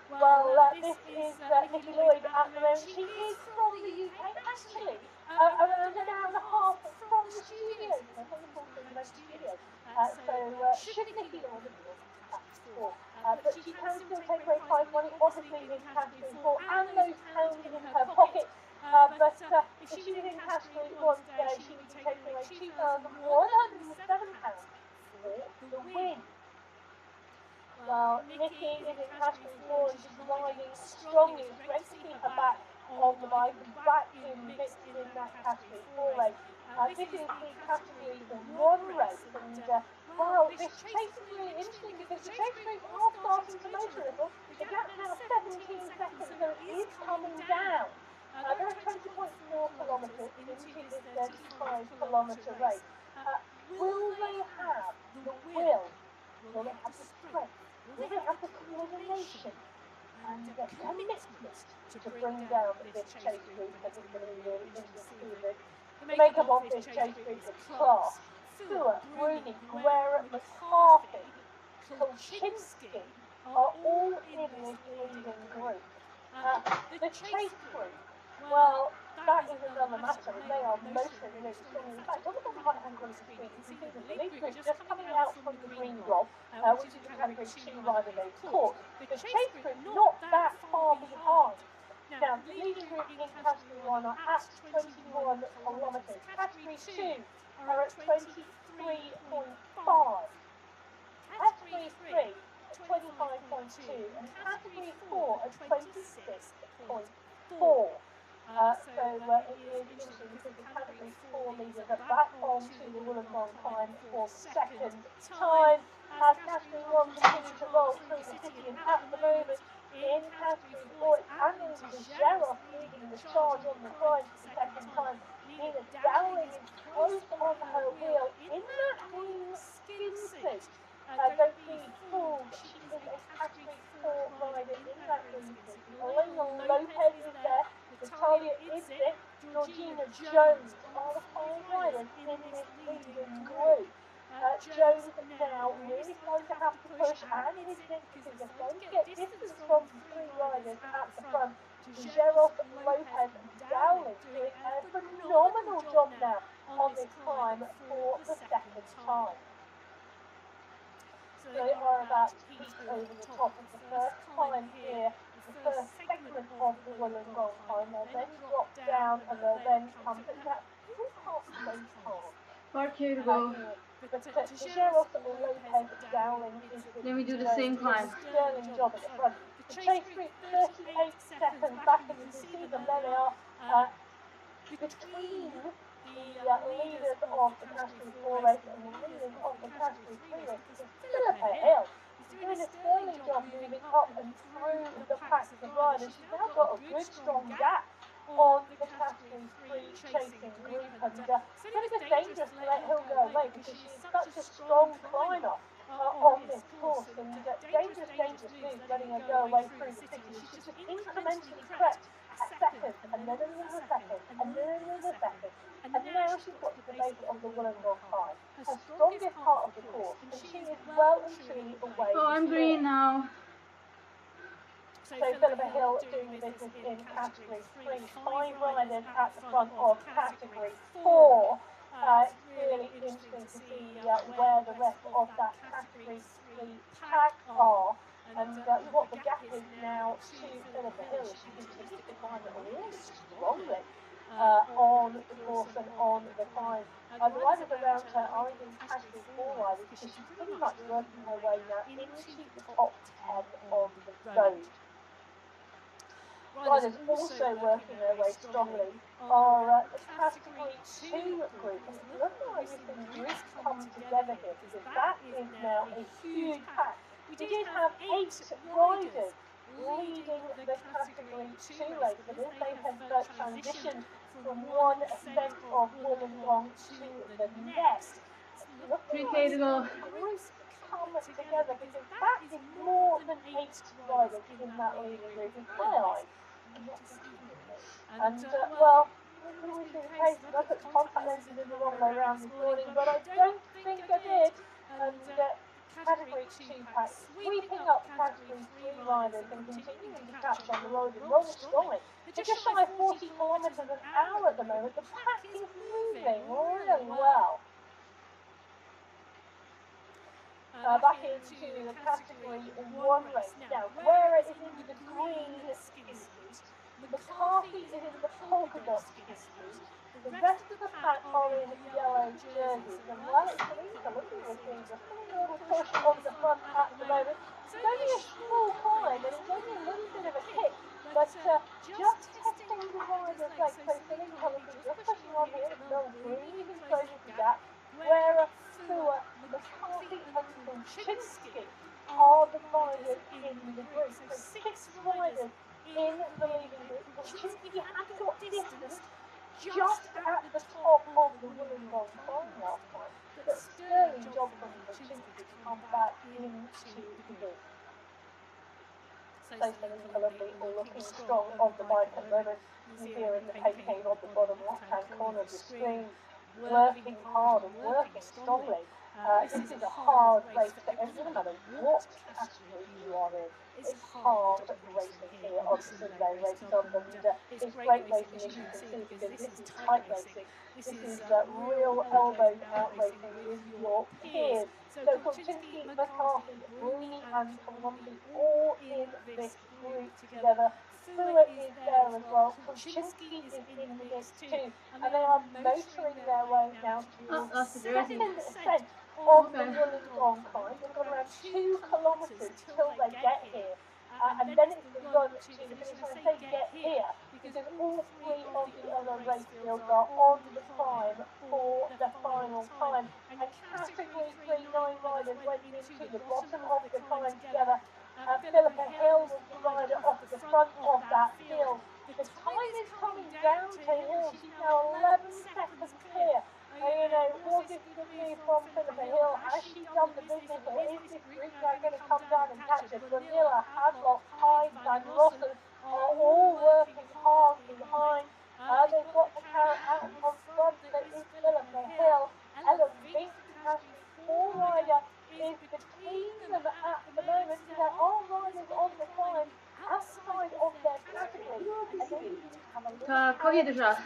Well, this is Nikki Lloyd at the moment. She is from the UK, actually, around an hour and a half from the studios, the wonderful studios. So, should Nikki Lloyd have been perhaps before? But she can still take away prize money, obviously in category 4, and those pounds in her pocket. But if she was in category 1 today, she would be taking away £2,107 for the win. Well, Nikki is in category 4 and she's riding strongly. It's great to see her back on the bike and back in the mix in that category 4 race. This is the category 1 race, and well, this chase is really interesting because the chase group are starting to motor a little. The gap now 17 seconds, so it is coming down. There are 20.4 kilometres into this 35-kilometre race. Will they have the will? Will they have the strength? Will they have the coordination and the commitment to bring down this chase group? I think it's going to be really interesting to see the makeup of this chase group is class. Stewart, Rooney, Guerra, McCarthy, Kolchinsky are all in this leading group. The chase group, well, that is another matter. They are motoring really strongly. In fact, on the right-hand corner of the screen, you can see the lead group just coming out from the green blob, which is the category 2 rider they've caught. The chase group not that far behind. Now, the leading group in category 1 are at 21 kilometres. Category 2 are at 23.5. Category 3 at 25.2 and category 4 at 26.4. So it is interesting because the category 4 leaders are back onto the Wollongong climb for the second time as category 1 continues to roll through the city, and at the moment in category 4 it's Annie Gerard leading the charge on the climb for the second time. Nina Dowling is close on her wheel in that green skin suit. Don't be fooled, she is a category 4 rider in that green suit. Elena Lopez is there, Natalia Idzik, Georgina Jones are the 5 riders in this leading group. Jones now really going to have to push, and Idzik is just going to get distance from the 3 riders at the front. Gerald, Lopez and Dowling doing a phenomenal job now on this climb for the second time. So they are about to peak over the top of the first climb here, the first segment of the Wollongong climb. They'll then drop down and they'll then come to that little part space hard. Part here to go. But Gerald, Lopez, Dowling is Then we do the same climb. Sterling job at the front. The chase group 38 seconds back, and you can see them. There they are between the leaders of the category 4 race and the leaders of the category 3 race. Philippa Hill is doing a sterling job moving up and through the packs of riders. She's now got a good strong gap on the category 3 chasing group, and it's going to be dangerous to let Hill go away because she's such a strong climber on this course, and dangerous moves letting her go away through the 60s. She's just incrementally crept a second, and then another second, and then another second, and now she's got to the base of the Wollongong climb, her strongest part of the course, and she is well and truly away. Oh, I'm green now. So Philippa Hill doing the business in category 3, 5 riders at the front of category 4. It's really interesting to see where the rest of that category 3 pack are, and what the gap is now to Philippa Hill as she continues to climb it really strongly on the course and on the climb. The riders around her are indeed category 4 riders because she's pretty much working her way now into the top 10 of the road. Riders also working their way strongly are the category 2 group, and it's looking like we've seen groups come together here because that is now a huge pack. We did have 8 riders leading the category 2 race, but as they have transitioned from one ascent of Wollongong to the next, looking like groups come together because that is more than 8 riders in that leading group in my eyes. And well, could always be the case that I put the contact lenses in the wrong way around this morning, but I don't think I did. And category 2 pack sweeping up category 3 riders and continuing to catch on the road and rolling strongly. They're just shy of 40 kilometres an hour at the moment. The pack is moving really well. Back into the category 1 race. Now, where it is in the green skis, McCarthy is in the polka dot skis. The rest of the pack are in yellow jerseys. And while it's looking we're seeing just a little push on the front at the moment. It's only a small climb and it's only a little bit of a kick, but just testing the rider's legs. So Philippa Hill just pushing on here. Still breathing closer to that. Where McCarthy and Kuczynski are the riders in the group. So 6 riders in the leading group. Kuczynski has got distance just at the top of the Wollongong climb last time, but sterling job from Kuczynski to come back into the group. So Philippa all looking strong on the bike at the moment. You hear in the PK on the bottom left-hand corner of the screen, working hard and working strongly. This is a hard race for everyone, no matter what category you are in. It's hard racing here on Sunday Race on, and it's great racing as you can see because this is tight racing. This is real elbows out racing with your peers. So Kuczynski, McCarthy, Rooney and Columbia all in this group together. Fuller is there as well. Kuczynski is in the mix too, and they are motoring their way now towards the second ascent of the Wollongong climb. They've got around 2 kilometres till they get here, and then it's the run to the finish. When I say get here, because all 3 of the other race fields are on the climb for the final time. And category 3 9 riders went into the bottom of the climb together. Philippa Hill was the rider off the front of that field. The time is coming down to Hill. She's now 11 seconds clear. Was this good news from Philippa Hill? Has she done the business, or is this group now going to come down and catch her? Vanilla, Hadlock, Hyde, Van Rossen are all working hard behind. They've got the carrot out on front. That is Philippa Hill. Ella Vink, category 4 rider, is between them at the moment. There are riders on the climb outside of their category. And they need to have a look at corrida já.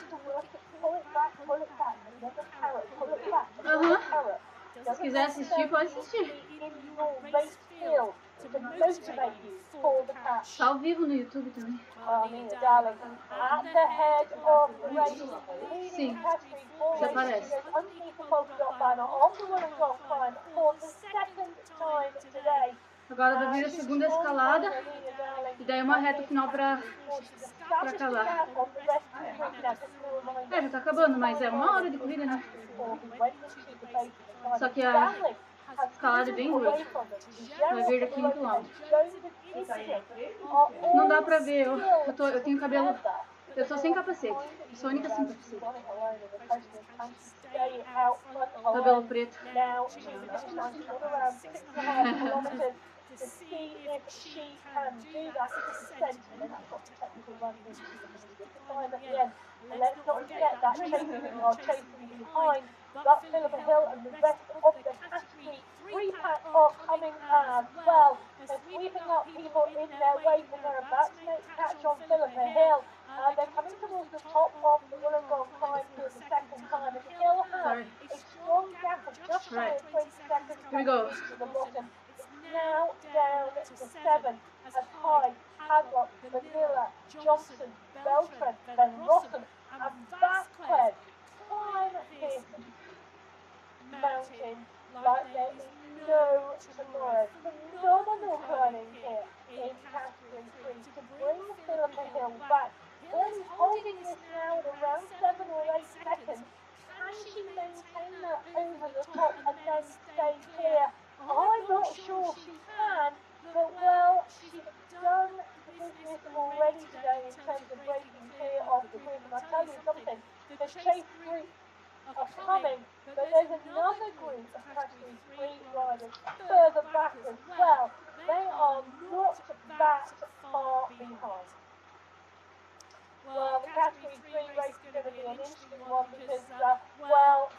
Pull it back, another carrot, pull it back, carrot. Se quiser assistir, pode assistir. In your race field to motivate you for the catch. Tá ao vivo no YouTube também. Minha darling, at the head of the race, Sim, category 4 já aparece. underneath the polka dot banner on the Wollongong climb for the second time today. Agora vai vir a segunda escalada e daí uma reta final pra acabar. Já tá acabando, mas é 1 hora de corrida, né? Só que a escalada é bem dura. Vai vir daqui 1 quilômetro. Não dá pra ver, eu tenho cabelo Eu sou sem capacete. Sou a única sem capacete. Tabela preta. Now she's trying to run around 6.5 kilometres to see if she can do that descent, and then she's got to technically run into the climb at the end. And let's not forget that chasing behind, but Philippa Hill and the rest of the category 3 pack are coming as well. They're sweeping up people in their wake, and they're about to make catch on Philippa Hill. They're coming towards the top of the Wollongong climb for the second time, and Hill has a strong gap of just shy of 20 seconds to the bottom. It's now down to 7 as Hyde, Hadlock, Vanilla, Johnson, Beltran, Van Rossum and Vasquez climb this mountain like there is no tomorrow. Phenomenal climbing here in category 3 to bring Philippa Hill back. Hill is holding this now at around 7 or 8 seconds. Can she maintain that over the top and then stay clear? I'm not sure she can, but well, she's done the business already today in terms of breaking clear of the group. And I'll tell you something, the chase group are coming, but there's another group of category 3 riders further back as well. They are not that far behind. Well, the category 3 race is going to be an interesting one because, well,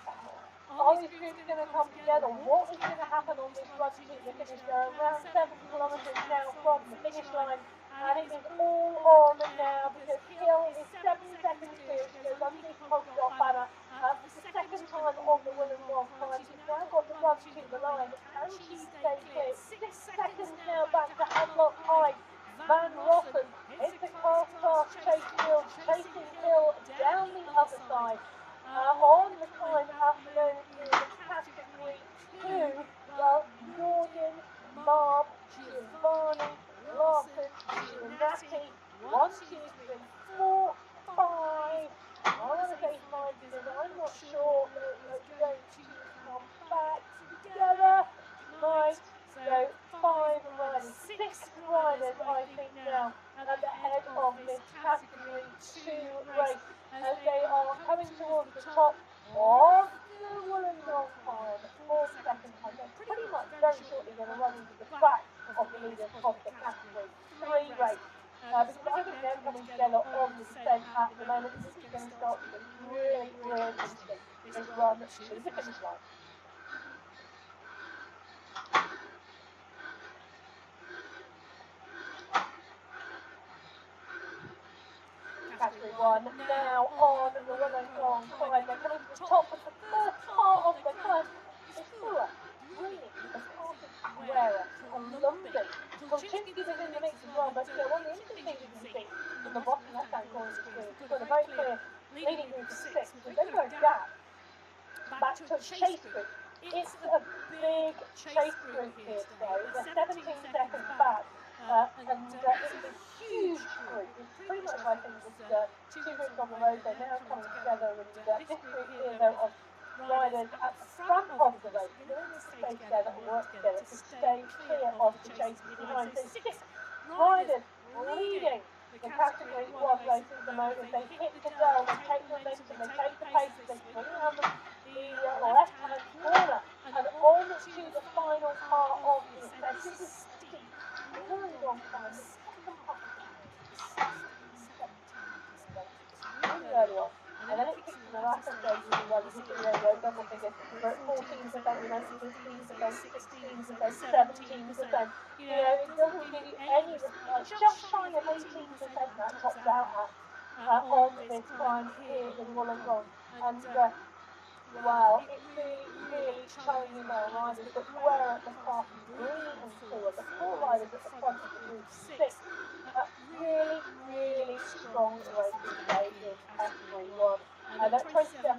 are these groups going to come together? What is going to happen on this run to the finish? They're around 7 kilometres now from the finish line, and it is all on now because Hill is 7 seconds clear. She goes underneath polka dot banner. For the second time on the Wollongong climb, she's now got the run to the line. Can she stay clear? 6 seconds now back to Hadlock Hyde. Van Rossum, it's a class chasing Hill down the other side. On the climb up then to the category 2, well, Jordan, Marb, Giovanni, Larson, Giannatti, 1, 2, 3, 4, 5. I want to say 5 because I'm not sure that we're going to come back together. Right, so 5 riders, 6 riders I think now at the head of this category 2 race as they are coming towards the top of the Wollongong climb for the second time. They're pretty much very shortly going to run into the back of the leaders of the category 3 race. Because I think they're coming together on the descent at the moment. This is going to start to look really, really interesting. This run to the finish line. Category 1 now on the Wollongong climb. They're coming to the top of the first part of the climb. It's Fuller, Green, McCarthy, Guerra, Columbia. Kolchinsky was in the mix as well, but one of the interesting things you can see from the bottom left-hand corner of the screen, it's got a very clear leading group of 6. There's then got a gap back to a chase group. It's a big chase group here today. They're 17 seconds back. And it's a huge group. It's pretty much, I think, just 2 groups on the road. They're now coming together, and this group here, though, of riders at the front of the road, they need to stay together and work together to stay clear of the chase behind. So 6 riders leading the category 1 race at the moment. They hit the bell, they take the momentum, they take the pace, they swing around the left-hand corner and on to the final part of this. This is steep. Really long time. The second part really early on. And then it kicks in the latter stages as well. You can see double figures. We're at 14%, 15%, 16%, 17%. You know, it doesn't give you any response. Just shy of 18% that tops out at on this climb here in Wollongong. And wow, it's really, really challenging by riders. But Guerra, McCarthy, Green and Fuller, the 4 riders at the front of the group 6, really, really strong races today in category 1. That's 27.7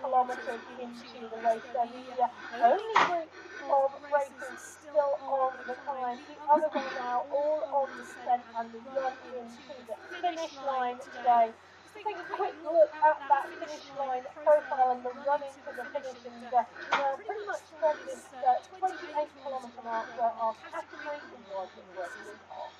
kilometres into the race. And the only group of racers still on the climb. The others are now all on the descent and run into the finish line today. Just take a quick look at that finish line profile and the run into the finish, and pretty much from this 28 kilometre mark where our category 1 races are.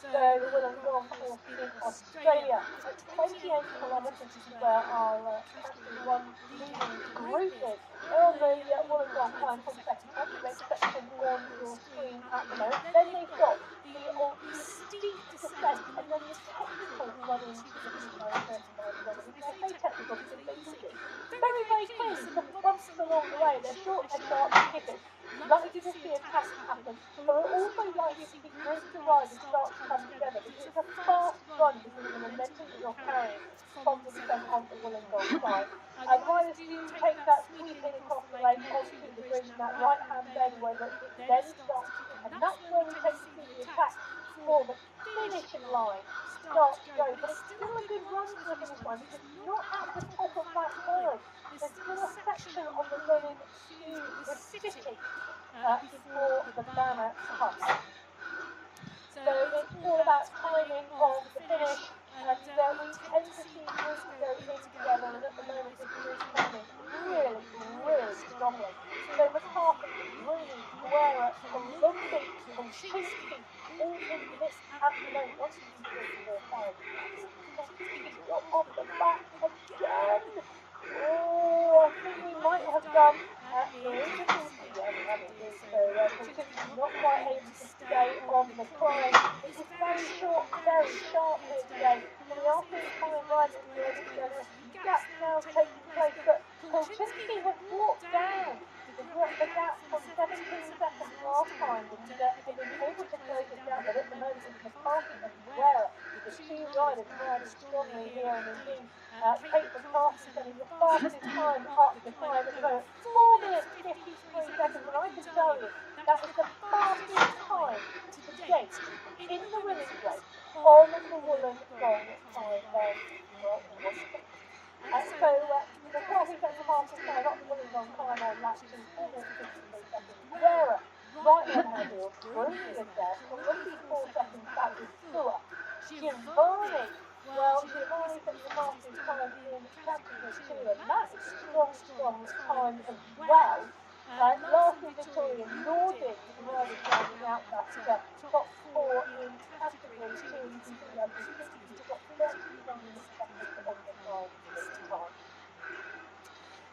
So the Wollongong course in Australia at 28 kilometres is where our Category 1 leading group is. They're on the Wollongong climb from second country race section on your screen at the moment. Then they've got the steep descent and then the technical run into the 39-39 kilometres. I say technical because they can be very, very clearly some bumps along the way. They're short and sharp skippers. Likely to see attacks happen, but we're also likely to see groups of riders start to come together because it's a fast run because of the momentum that you're carrying from the descent onto the Wollongong climb. Riders do take that sweep in across the lake onto the bridge and that right-hand bend where it then starts to kick, and that's where we take to see the attack for the finishing line start to go. But it's still a good run to the finish line because it's not at the top of that climb. There's still a section of the run into the city before the banner comes. So it's all about timing of the finish, and we tend to see groups go in together, and at the moment this group coming really, really strongly. So McCarthy, Rooney, Guerra, Columbus, Kolchinsky, all in the mix at the moment. 1, 2, 3, 4, 5. Got off the back again. Oh, I think we might have done the original. Yeah, we have indeed. So Kolchinsky not quite able to stay on the climb. It was very short, very sharp here today. So we are seeing time riders be able to go. There are a few gaps now taking place, but Kolchinsky has walked down the gap from 17 seconds last time and has been able to close it down. But at the moment it's McCarthy and Guerra, the two riders riding strongly here, and indeed Kate McCarthy setting the fastest time up the climb at the moment, 4 minutes 53 seconds, and I can tell you that is the fastest time to date in the women's race on the Wollongong climb. So McCarthy sets the fastest time up the Wollongong climb on lap 2, 4 minutes 53 seconds. Guerra right on her heels, Rooney is there, Columbus 4 seconds back with Fuller. Giovanni sets the fastest time in Category 2, and that is strong time as well. Lastly, Victoria Nordic riders rounding out that top 4 in Category 2. You can see that she's got 39 seconds on the climb this time.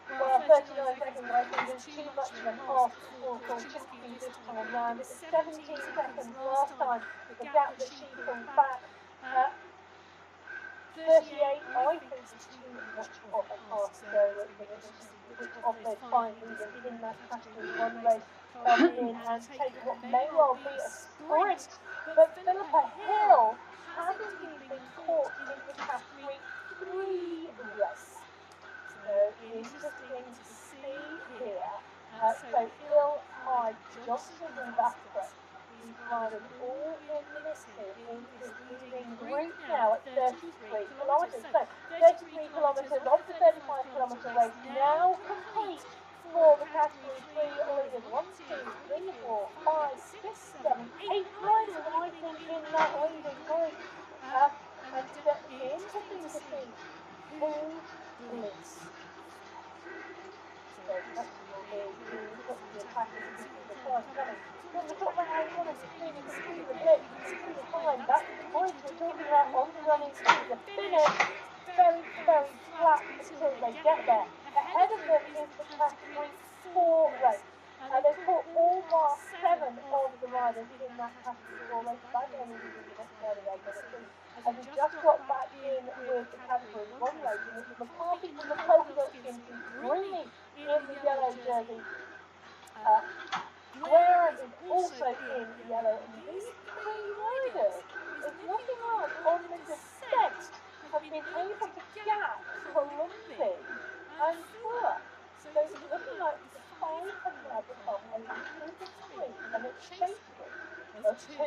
Well, 39 seconds I think is too much of a pass for Kolchinsky this time round. It was 17 seconds last time, the gap that she pulled back. 38, I think, is too much of a pass to go with, which of those 5 leaders in that Category 1 race come in and take what may well be a sprint. But Philippa Hill has indeed been caught in the Category 3 race. So interesting to see here. So Hill, Hyde, Johnson and Bathurst, these riders all in the mix here in this leading group now at 33 kilometres. So 33 kilometres of the 35 kilometre race now complete for the Category 3 leaders. 1, 2, 3, 4, 5, 6, 7, 8 riders I think in that leading group. And interesting to see who leads. So that will be the attacking the climb coming. From the top right hand corner of the screen, you can see the blitz, you can see the climb. That's the point we're talking about on the running to the finish. Very, very flat until they get there. Ahead of them is the Category 4 race. They've caught all bar 7 of the riders in that Category 4 race. Back on the next Friday, and we just got back in with the Category 1 race, and it's McCarthy from the polka dot skin to Rooney in the yellow jersey. Guerra is also in yellow, and these 3 riders, it's looking like on the descent, have been able to gap Columbus and Fuller. So it's looking like the 5 have now become a group of 3 and a chase group of 2.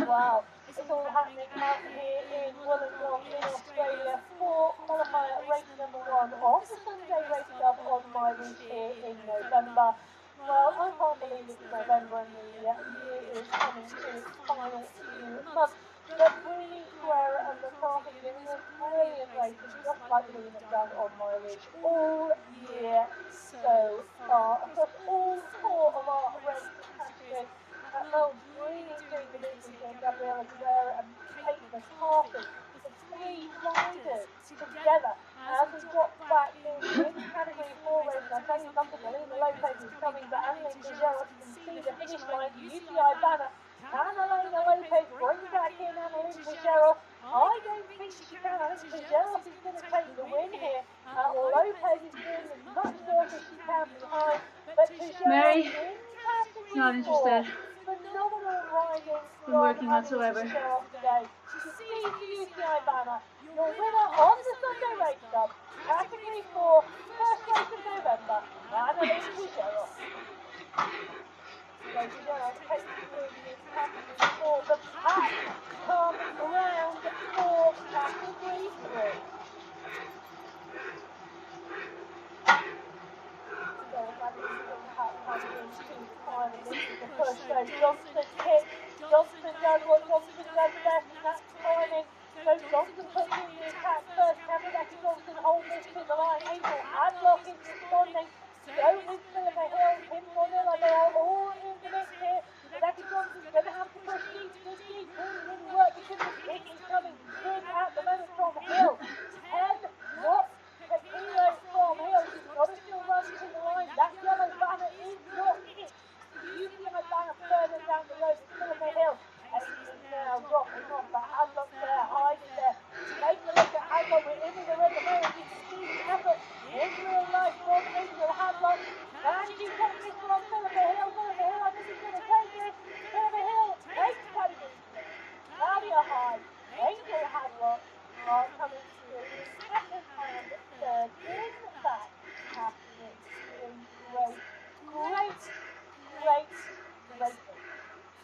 Wow, it's all happening out here in Wollongong in Australia for qualifier race number 1 of the Sunday race stuff on MyWhoosh here in November. Well, I can't believe it's November and the year is coming to its final few months. But Rooney, Guerra and McCarthy giving us brilliant races just like we have done on MyWhoosh all year so far across all 4 of our race categories. Mel Bruni doing the business here, Gabriella Guerra and Kate McCarthy, the three riders together as we drop back in women's category 4 race. And I'll tell you something, Alina Lopez is coming, but Annalene Bergeros can see the finish line, the UCI banner. Can Alina Lopez bring back in Annalene Bergeros? I don't think she can. I think Bergeros is going to take the win here. Lopez is doing as much work as she can behind, but Bergeros in category 4. Phenomenal riding from Annalene Bergeros today. She sees the UCI banner. Your winner on the Sunday race club, category 4, first race of November, Annalene Bergeros. So Bergeros takes the win in category 4. The pack come round for category 3. So Madeline Impact coming into the final. This is the push. So Johnson hits. Johnson does what Johnson does best, and that's timing. So Johnson puts in the attack first. Can Rebecca Johnson hold this to the line? Angel Hadlock is responding. So is Philippa Hill. Tim Bonilla, they are all in the mix here. Rebecca Johnson's going to have to push deep. Does deep really work because the kick is coming good at the moment from Hill. 10 knots per kilo from Hill. She's got to still run to the line. That yellow banner is not it. The UCI banner further down the road is Philippa Hill. Pace is now dropping off, but Hadlock's there, hiding there. Take a look at Hadlock. We're in with her at the moment. You can see the effort in real life from Angel Hadlock. And she takes this from Philippa Hill. Philippa Hill, I think she's going to take this. Philippa Hill takes category 3. Nadia Hyde, Angel Hadlock are coming through in second and third in that category 3 race. Great racing.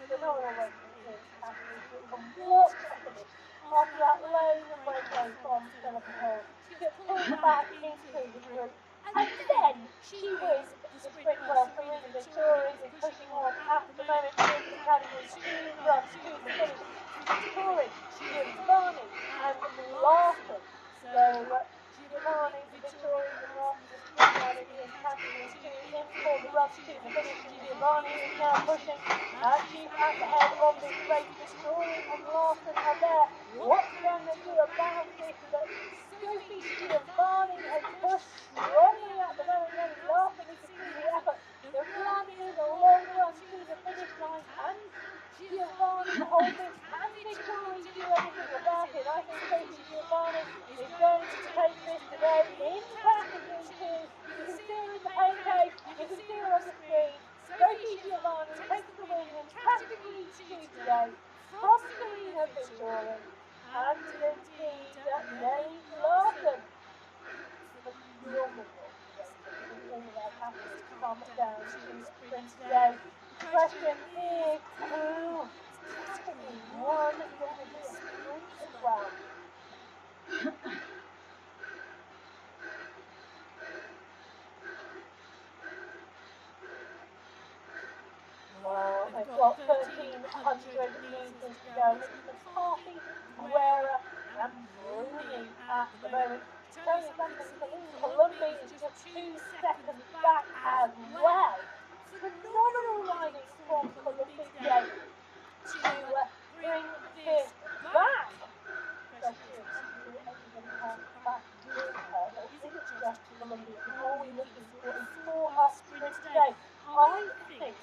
Phenomenal racing in category 3. And what a finish after that lone breakaway from Philippa Hill. She gets pulled back into the group. And then she wins the sprint well. Serena Victoria is pushing on at the moment in the category 2 runs to the finish. Victoria, Giovanni and Larson. So Giovanni, Victoria and Larson is sprint running in category 2 in for the runs to the finish. Giovanni is now pushing. She's at the head of this race. Victoria and Larson are there. What can they do about this? Sophie Giovanni has pushed strongly at the moment. Then Larson, we can see the effort. They're planning a long run to the finish line. And Giovanni hold this. And Victoria do everything about it. I think Sophie Giovanni is going to take this today in category 2. You can see her in the pancake. You can see her on the screen. Sophie Giovanni takes the win in category 2 today from Serena Victoria. And indeed, Nelly Larson. Phenomenal racing in all of our categories come down to sprint today. The question is, category 1 going to be a sprint as well? Well, they've got 1,300 metres to go. McCarthy, Guerra and Bruni at the moment. Tell you something, Columbia is just 2 seconds back as well. Phenomenal riding from Columbia today to bring this back. Especially if anyone has back with her. Or is it just Columbia? Are we looking for a 4-up sprint today? I think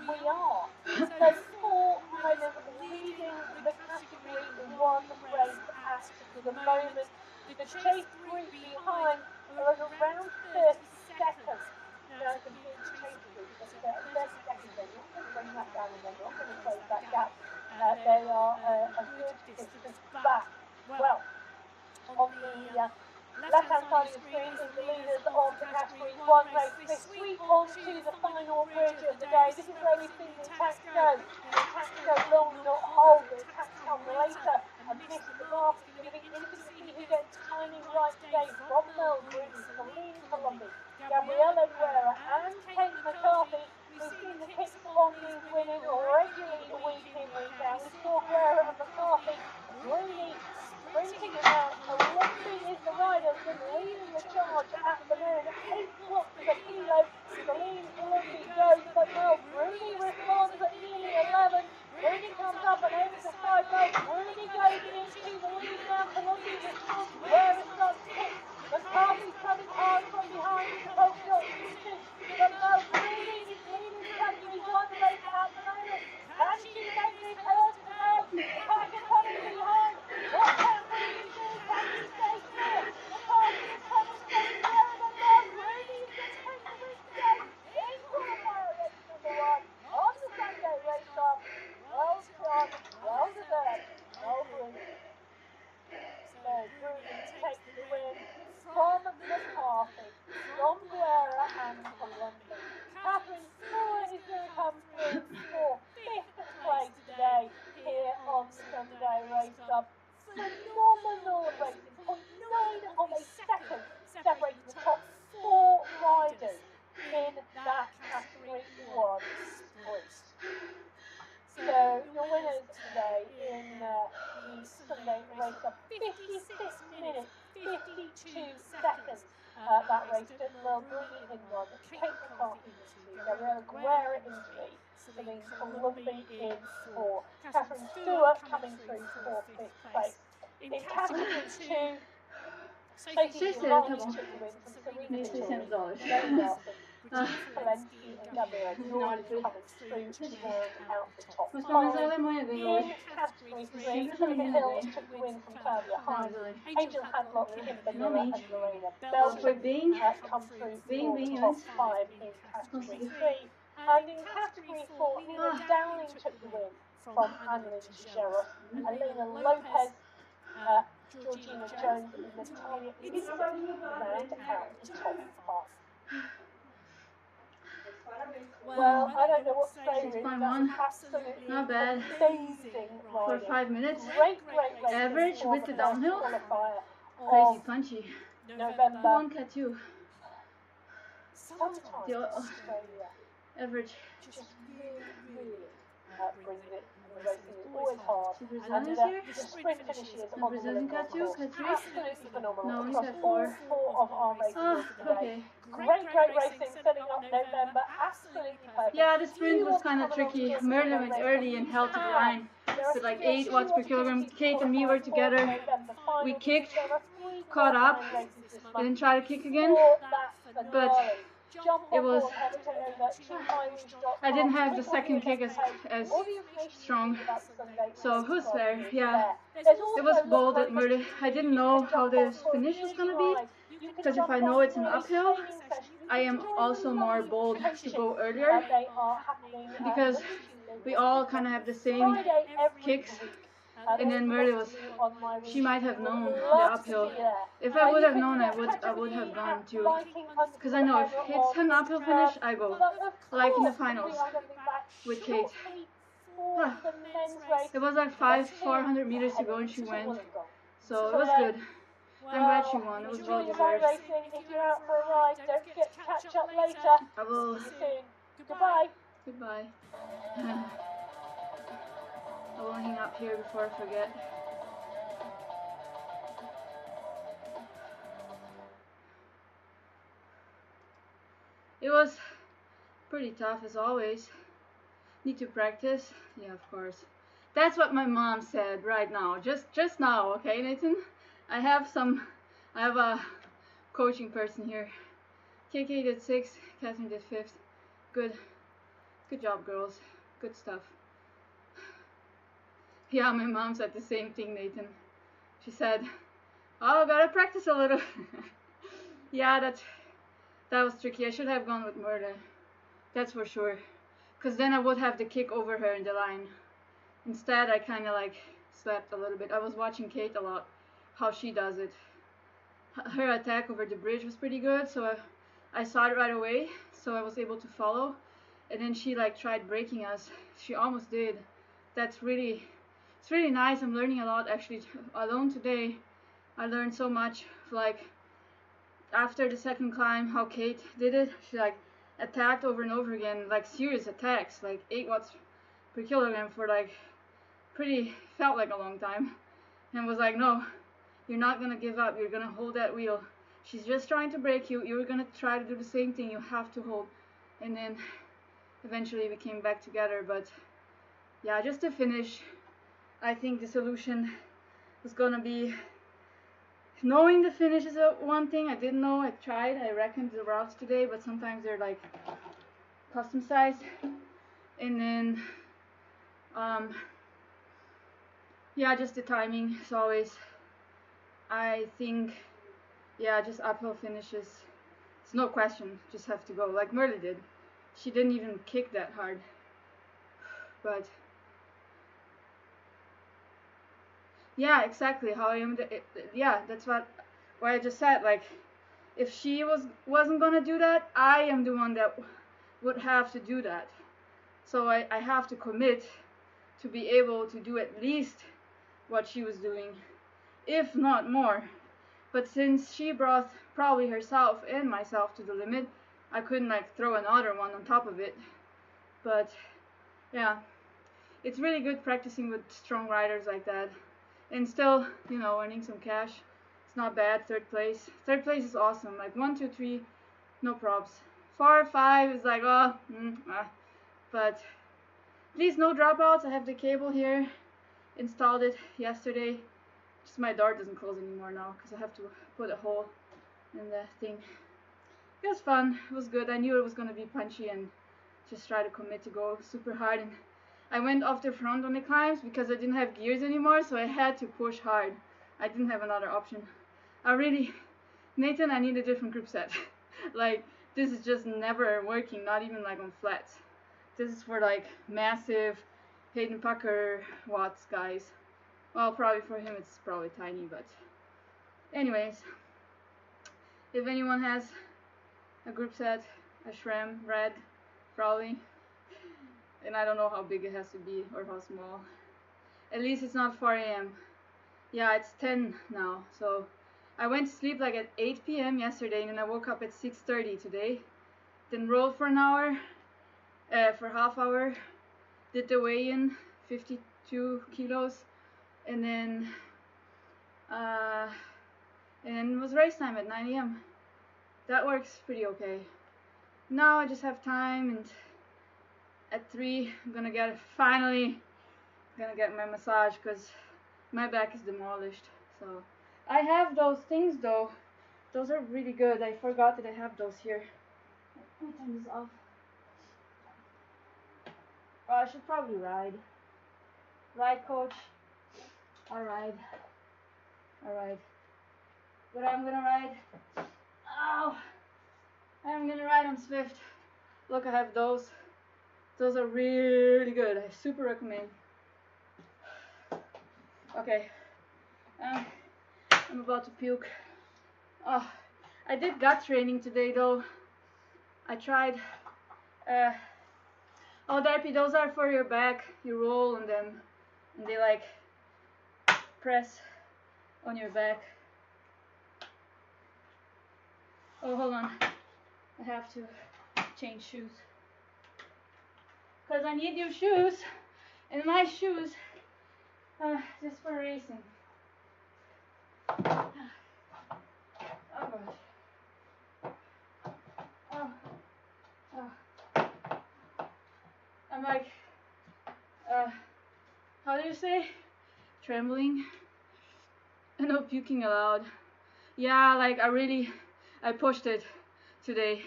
we are. So 4 riders leading the category 1 race at the moment. The chase group behind are at around 30 seconds. Now, the chase group is 30 seconds. I'm not going to bring that down again. I'm not going to close that gap. They are a good distance back. Well, on the left-hand side of the screen is the leaders of the category 1 race. They sweep on to the final bridge of the day. This is where we've seen the attacks go. The attacks go long, not hold. The attacks come later and miss the mark. It's going to be interesting to see who gets timing right today from Mel Bruni, Celine Columbia, Gabriella Guerra and Kate McCarthy. We've seen the kicks on these women regularly week in, week out. We saw Guerra and McCarthy really sprinting around. Columbia is the rider that's leading the charge at the moment. 8 knots per kilo. Celine Columbia goes, but Mel Bruni responds at nearly 11 seconds. That race, Ditmar bringing in one, Kate McCarthy in two, Gabriella Guerra in three, Celine Columbi in four, Catherine Stewart coming through for fifth place. In category two, Sophie Durand took the win from Serena Vittori, Zoe Larson, Regina Polensky and Gabriella Jordan coming through to round out the top five. In category three, Olivia Hills took the win from Claudia Hines, Angel Hadlock, Kim Vanilla and Lorena Belgium come through for the top five in category three. And in category four, Nina Dowling took the win from Annelyn Gerros, Elena Lopez, Georgina Jones and Natalia Lisa round out the top five. Well, I don't know what to say really. That was absolutely not bad. Amazing for 5 minutes. Great average with the downhill. Crazy punchy. November. 1K2. Sometimes Australia Average. just really brings it. The racing is always hard. And the sprint finishes on the Brazilian K2, K3. Absolutely phenomenal. No, Across K4. all 4 of our races today. Okay. Great racing, setting up November. Absolutely perfect. Yeah, the sprint was kind of tricky. Merlin went early and held to the line with like 8 watts per kilogram. Kate and me were together. We kicked, caught up, didn't try to kick again, but it was, I didn't have the second kick as strong, so it was fair. Yeah, it was bold at Merlin. I didn't know how this finish was gonna be, because if I know it's an uphill, I am also more bold to go earlier, because we all kind of have the same kicks. And then Merle was, she might have known the uphill. If I would have known, I would have gone too. Because I know if it's an uphill finish, I go. Like in the finals with Kate. It was like 400 meters to go and she went. So it was good. I'm glad she won. It was well deserved. If you're out for a ride, don't forget to catch up later. I will. See you soon. Goodbye. Goodbye. I will hang up here before I forget. It was pretty tough as always. Need to practice? Yeah, of course. That's what my mom said right now. Just now, okay, Nathan? I have a coaching person here. KK did 6th, Catherine did 5th. Good job, girls. Good stuff. Yeah, my mom said the same thing, Nathan. She said, "Oh, gotta practice a little." Yeah, that was tricky. I should have gone with Merle. That's for sure. Because then I would have the kick over her in the line. Instead, I kind of like slept a little bit. I was watching Kate a lot, how she does it. Her attack over the bridge was pretty good, so I saw it right away, so I was able to follow. And then she like tried breaking us. She almost did. It's really nice. I'm learning a lot actually. Alone today, I learned so much. Like after the second climb, how Kate did it. She like attacked over and over again, like serious attacks, like 8 watts per kilogram for like felt like a long time. And was like, no, you're not gonna give up. You're gonna hold that wheel. She's just trying to break you. You're gonna try to do the same thing. You have to hold. And then eventually we came back together. But yeah, just to finish, I think the solution was gonna be knowing the finish is one thing. I didn't know. I tried. I reckoned the routes today, but sometimes they're like custom sized. And then yeah, just the timing is always, I think, yeah, just uphill finishes, it's no question, just have to go like Merle did. She didn't even kick that hard, but yeah, exactly how I am. Yeah, that's what I just said. Like, if she wasn't gonna do that, I am the one that would have to do that. So I have to commit to be able to do at least what she was doing, if not more. But since she brought probably herself and myself to the limit, I couldn't like throw another one on top of it. But yeah, it's really good practicing with strong riders like that, and still, you know, earning some cash. It's not bad. Third place. Third place is awesome. Like 1, 2, 3, no probs. 4, 5 is like but at least no dropouts. I have the cable here. Installed it yesterday. Just my dart doesn't close anymore now because I have to put a hole in the thing. It was fun. It was good. I knew it was gonna be punchy and just try to commit to go super hard. And I went off the front on the climbs because I didn't have gears anymore, so I had to push hard. I didn't have another option. Nathan, I need a different group set. Like, this is just never working, not even like on flats. This is for like massive Hayden Pucker watts guys. Well, probably for him it's probably tiny, but anyways, if anyone has a group set, a SRAM red, probably, and I don't know how big it has to be or how small. At least it's not 4 a.m. Yeah, it's 10 now, so I went to sleep like at 8 p.m. yesterday, and then I woke up at 6:30 today. Then rolled for an hour, for half hour, did the weigh-in, 52 kilos, and then it was race time at 9 a.m. That works pretty okay. Now I just have time, and at 3 I'm finally gonna get my massage because my back is demolished. So I have those things though. Those are really good. I forgot that I have those here. Let me turn this off. Oh, I should probably ride. Ride, coach. Alright. Alright. But I'm gonna ride. Oh! I'm gonna ride on Swift. Look, I have those. Those are really good. I super recommend. Okay. I'm about to puke. Oh, I did gut training today though. I tried. Oh, Darpy, those are for your back. You roll on them, and they like press on your back. Oh, hold on. I have to change shoes. Because I need new shoes, and my shoes, just for racing. Oh gosh. Oh. I'm like, how do you say? Trembling. No puking aloud. Yeah, like I pushed it today.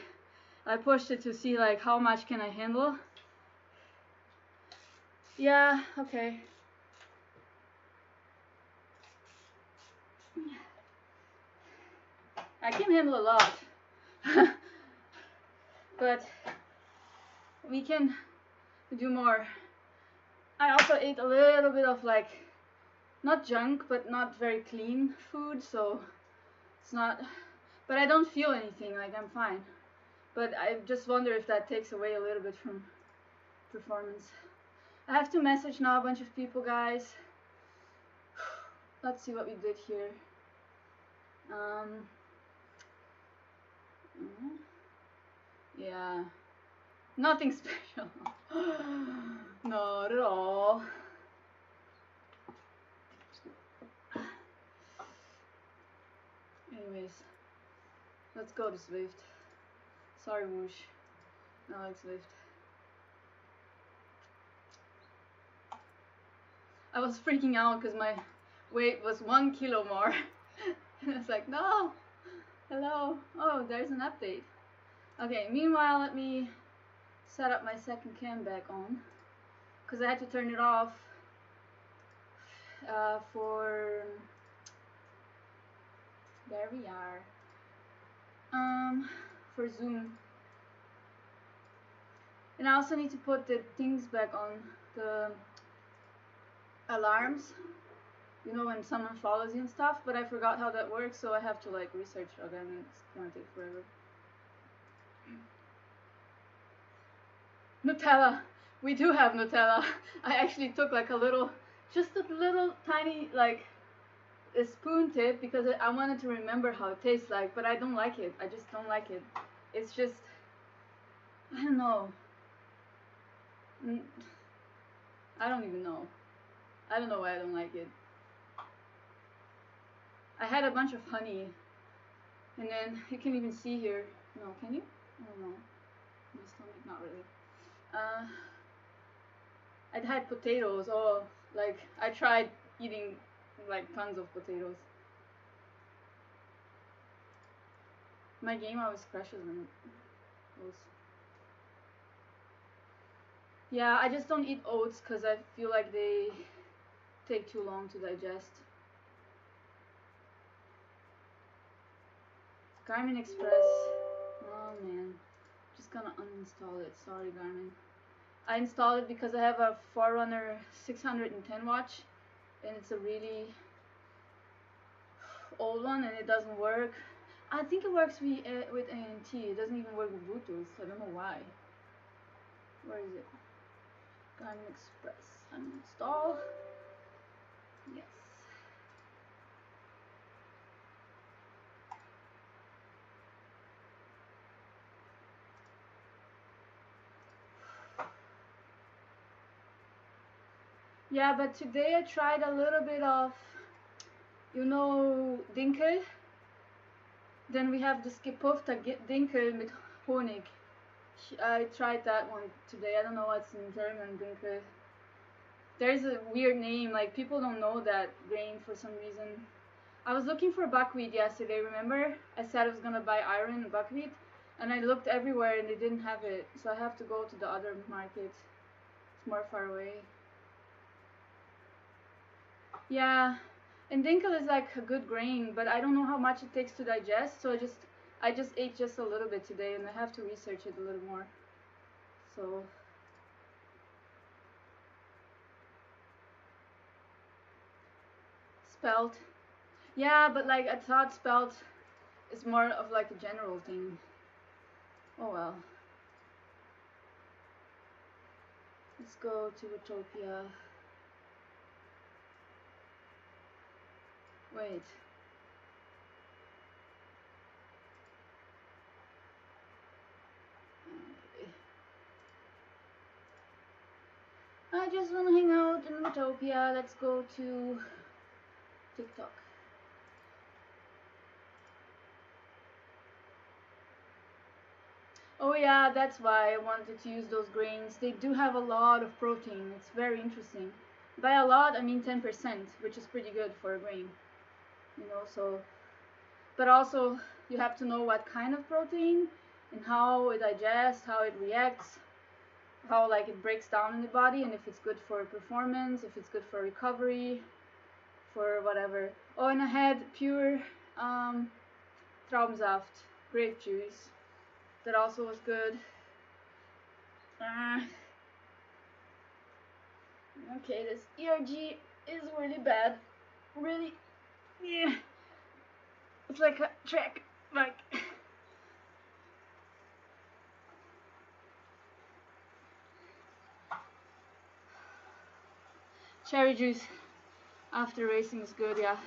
I pushed it to see like how much can I handle. Yeah, okay. I can handle a lot. But we can do more. I also ate a little bit of like, not junk, but not very clean food, so it's not, but I don't feel anything, like I'm fine. But I just wonder if that takes away a little bit from performance. I have to message now a bunch of people, guys. Let's see what we did here. Yeah, nothing special. Not at all. Anyways, let's go to Swift. Sorry, Whoosh. I like Swift. I was freaking out because my weight was 1 kilo more. And I was like, no, hello. Oh, there's an update. Okay, meanwhile, let me set up my second cam back on because I had to turn it off there we are, for Zoom. And I also need to put the things back on, the alarms, you know, when someone follows you and stuff, but I forgot how that works, so I have to like research again, and it's gonna take forever. Nutella. We do have Nutella. I actually took like just a little tiny like a spoon tip because I wanted to remember how it tastes like, but I don't like it. I just don't like it. It's just, I don't know. I don't even know. I don't know why I don't like it. I had a bunch of honey, and then you can even see here. No, can you? I don't know. My stomach, not really. I'd had potatoes. Oh, like I tried eating like tons of potatoes. My game always crashes when it goes. Yeah, I just don't eat oats because I feel like they take too long to digest. Garmin Express. Oh man, just gonna uninstall it. Sorry, Garmin. I installed it because I have a Forerunner 610 watch, and it's a really old one, and it doesn't work. I think it works with ANT. It doesn't even work with Bluetooth. I don't know why. Where is it? Garmin Express. Uninstall. Yes. Yeah, but today I tried a little bit of, Dinkel. Then we have the Skipofta Dinkel mit Honig. I tried that one today. I don't know what's in German, Dinkel. There's a weird name, like people don't know that grain for some reason. I was looking for buckwheat yesterday, remember? I said I was gonna buy iron and buckwheat, and I looked everywhere and they didn't have it, so I have to go to the other market. It's more far away. Yeah, and dinkel is like a good grain, but I don't know how much it takes to digest, so I just ate just a little bit today, and I have to research it a little more. So spelt. Yeah, but like I thought spelt is more of like a general thing. Oh well. Let's go to Utopia. Wait. I just want to hang out in Utopia. Let's go to TikTok. Oh yeah, that's why I wanted to use those grains. They do have a lot of protein. It's very interesting. By a lot, I mean 10%, which is pretty good for a grain. So, but also you have to know what kind of protein and how it digests, how it reacts, how like it breaks down in the body, and if it's good for performance, if it's good for recovery, for whatever. Oh, and I had pure Traubensaft, grape juice. That also was good. Okay, this ERG is really bad. Really, yeah. It's like a track, like. Cherry juice after racing is good, yeah.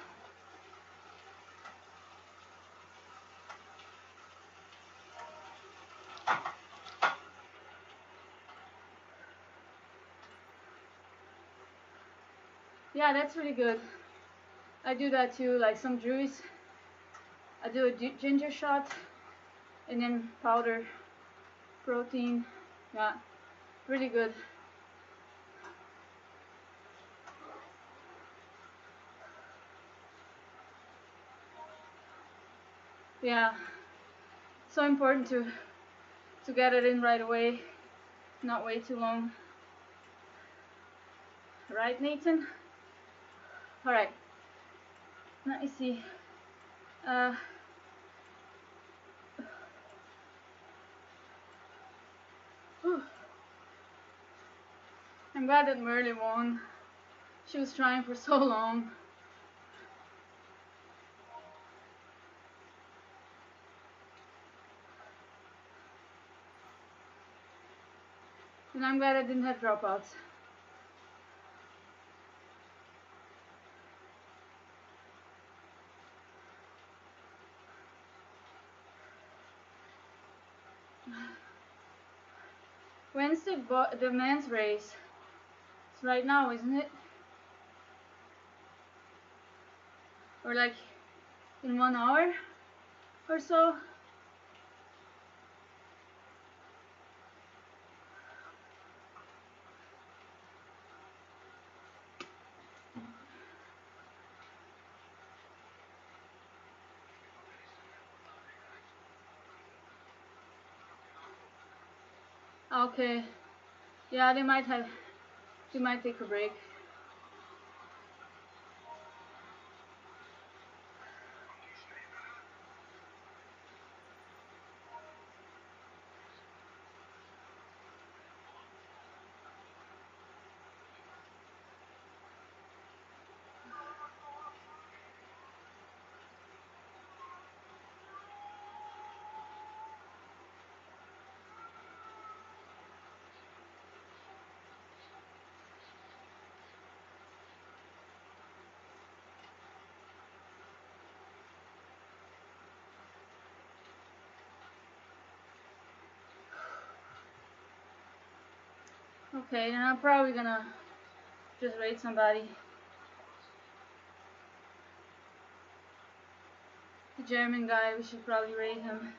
Yeah, that's really good. I do that too, like some juice. I do a ginger shot and then powder protein. Yeah, really good. Yeah, so important to get it in right away, not wait too long. Right, Nathan? All right. Let me see. I'm glad that Merle won. She was trying for so long. And I'm glad I didn't have dropouts. When's the men's race? It's right now, isn't it? Or like in 1 hour or so. Okay, yeah, they might take a break. Okay, then I'm probably gonna just rate somebody. The German guy, we should probably rate him.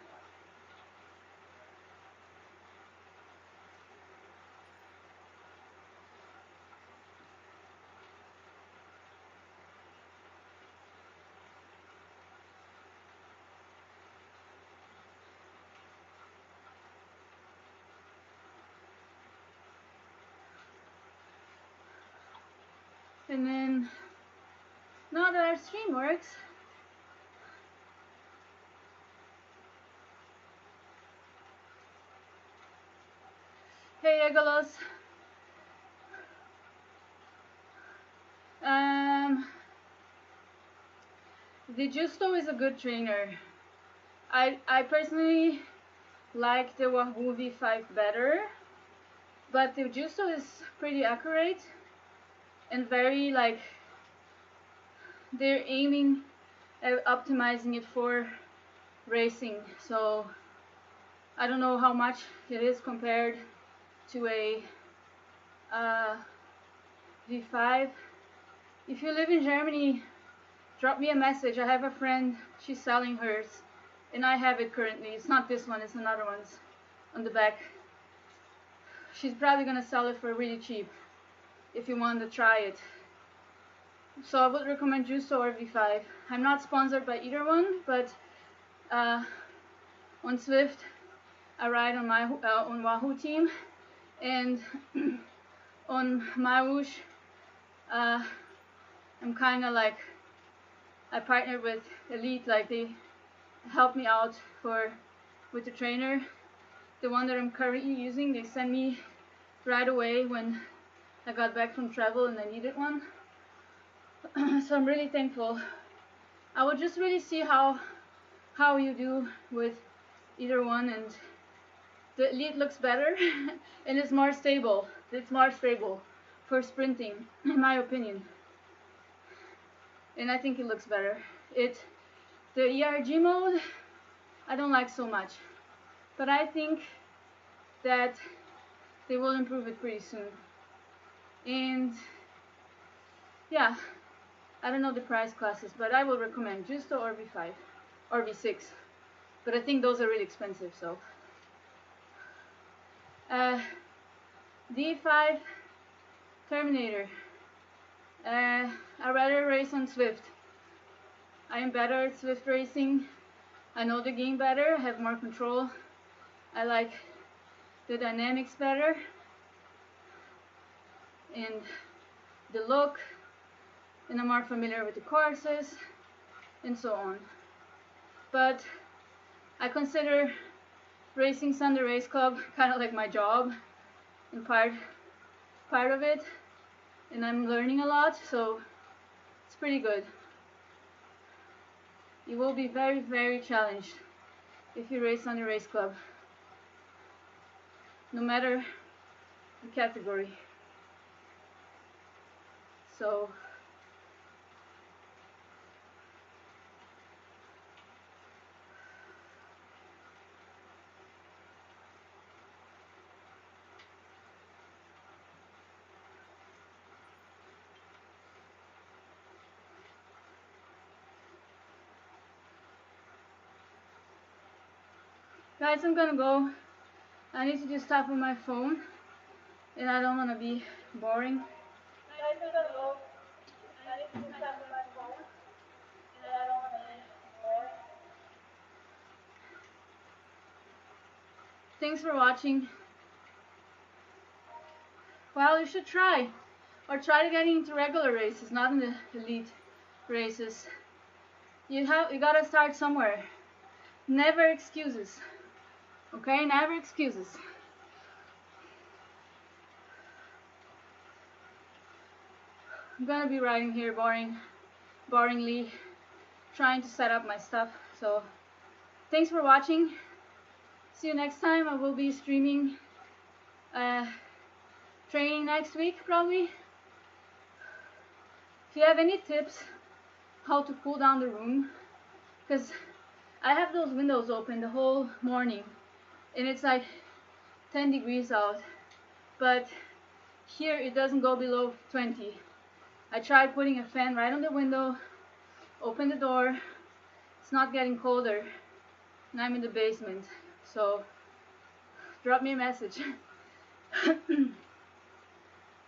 And then, now that our stream works, hey Egalos, the Justo is a good trainer. I personally like the Wahoo V5 better, but the Justo is pretty accurate and very like, they're aiming at optimizing it for racing, so I don't know how much it is compared to a V5. If you live in Germany, drop me a message. I have a friend, she's selling hers, and I have it currently. It's not this one, it's another one's on the back. She's probably gonna sell it for really cheap if you want to try it. So I would recommend Justo or V5. I'm not sponsored by either one, but on Swift I ride on my on Wahoo team, and on MyWhoosh I'm kind of like, I partnered with Elite, like they help me out with the trainer. The one that I'm currently using, they sent me right away when I got back from travel and I needed one. So I'm really thankful. I would just really see how you do with either one, and the Elite looks better and it's more stable. It's more stable for sprinting, in my opinion. And I think it looks better. The ERG mode, I don't like so much, but I think that they will improve it pretty soon. And yeah, I don't know the price classes, but I will recommend Justo or V5 or V6, but I think those are really expensive. So D5 Terminator, I rather race on Swift. I am better at Swift racing. I know the game better, I have more control. I like the dynamics better and the look, and I'm more familiar with the courses and so on. But I consider racing Sunday Race Club kind of like my job and part of it, and I'm learning a lot, so it's pretty good. You will be very, very challenged if you race Sunday Race Club, no matter the category. So Guys, I'm gonna go. I need to do stuff on my phone, and I don't want to be boring. Guys, I'm gonna go. I need to do stuff on my phone, and I don't want to be boring. Thanks for watching. Well, you should try, or try to get into regular races, not in the elite races. You gotta start somewhere. Never excuses. Okay, never excuses. I'm gonna be riding here boringly, trying to set up my stuff. So, thanks for watching. See you next time. I will be streaming training next week probably. If you have any tips how to cool down the room, because I have those windows open the whole morning and it's like 10 degrees out, but here it doesn't go below 20. I tried putting a fan right on the window, open the door, it's not getting colder, and I'm in the basement, so drop me a message.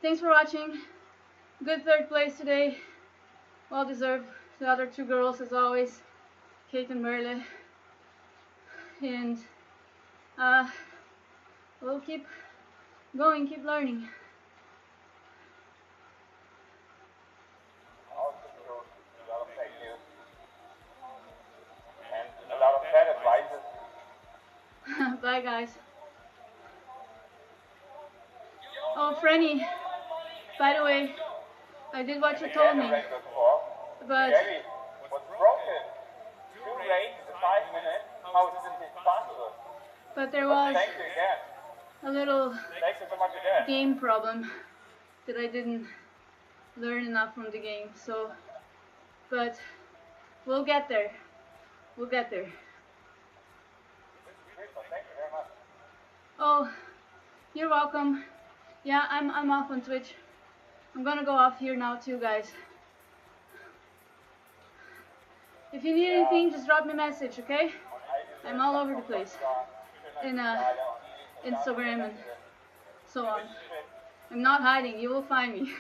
Thanks for watching. Good third place today. Well deserved. The other two girls, as always, Kate and Merle. And we'll keep going, keep learning. And a lot of bad advices. Bye, guys. Oh, Franny, by the way, I did what you told me, but what's broken? 2 races in 5 minutes. How is this possible? But there was Thank you again. a little Thanks so much again. game problem that I didn't learn enough from the game. So, but we'll get there. We'll get there. Thank you very much. Oh, you're welcome. Yeah, I'm off on Twitch. I'm gonna go off here now too, guys. If you need anything, just drop me a message, okay? I'm all over the place. In Instagram and so on. I'm not hiding, you will find me.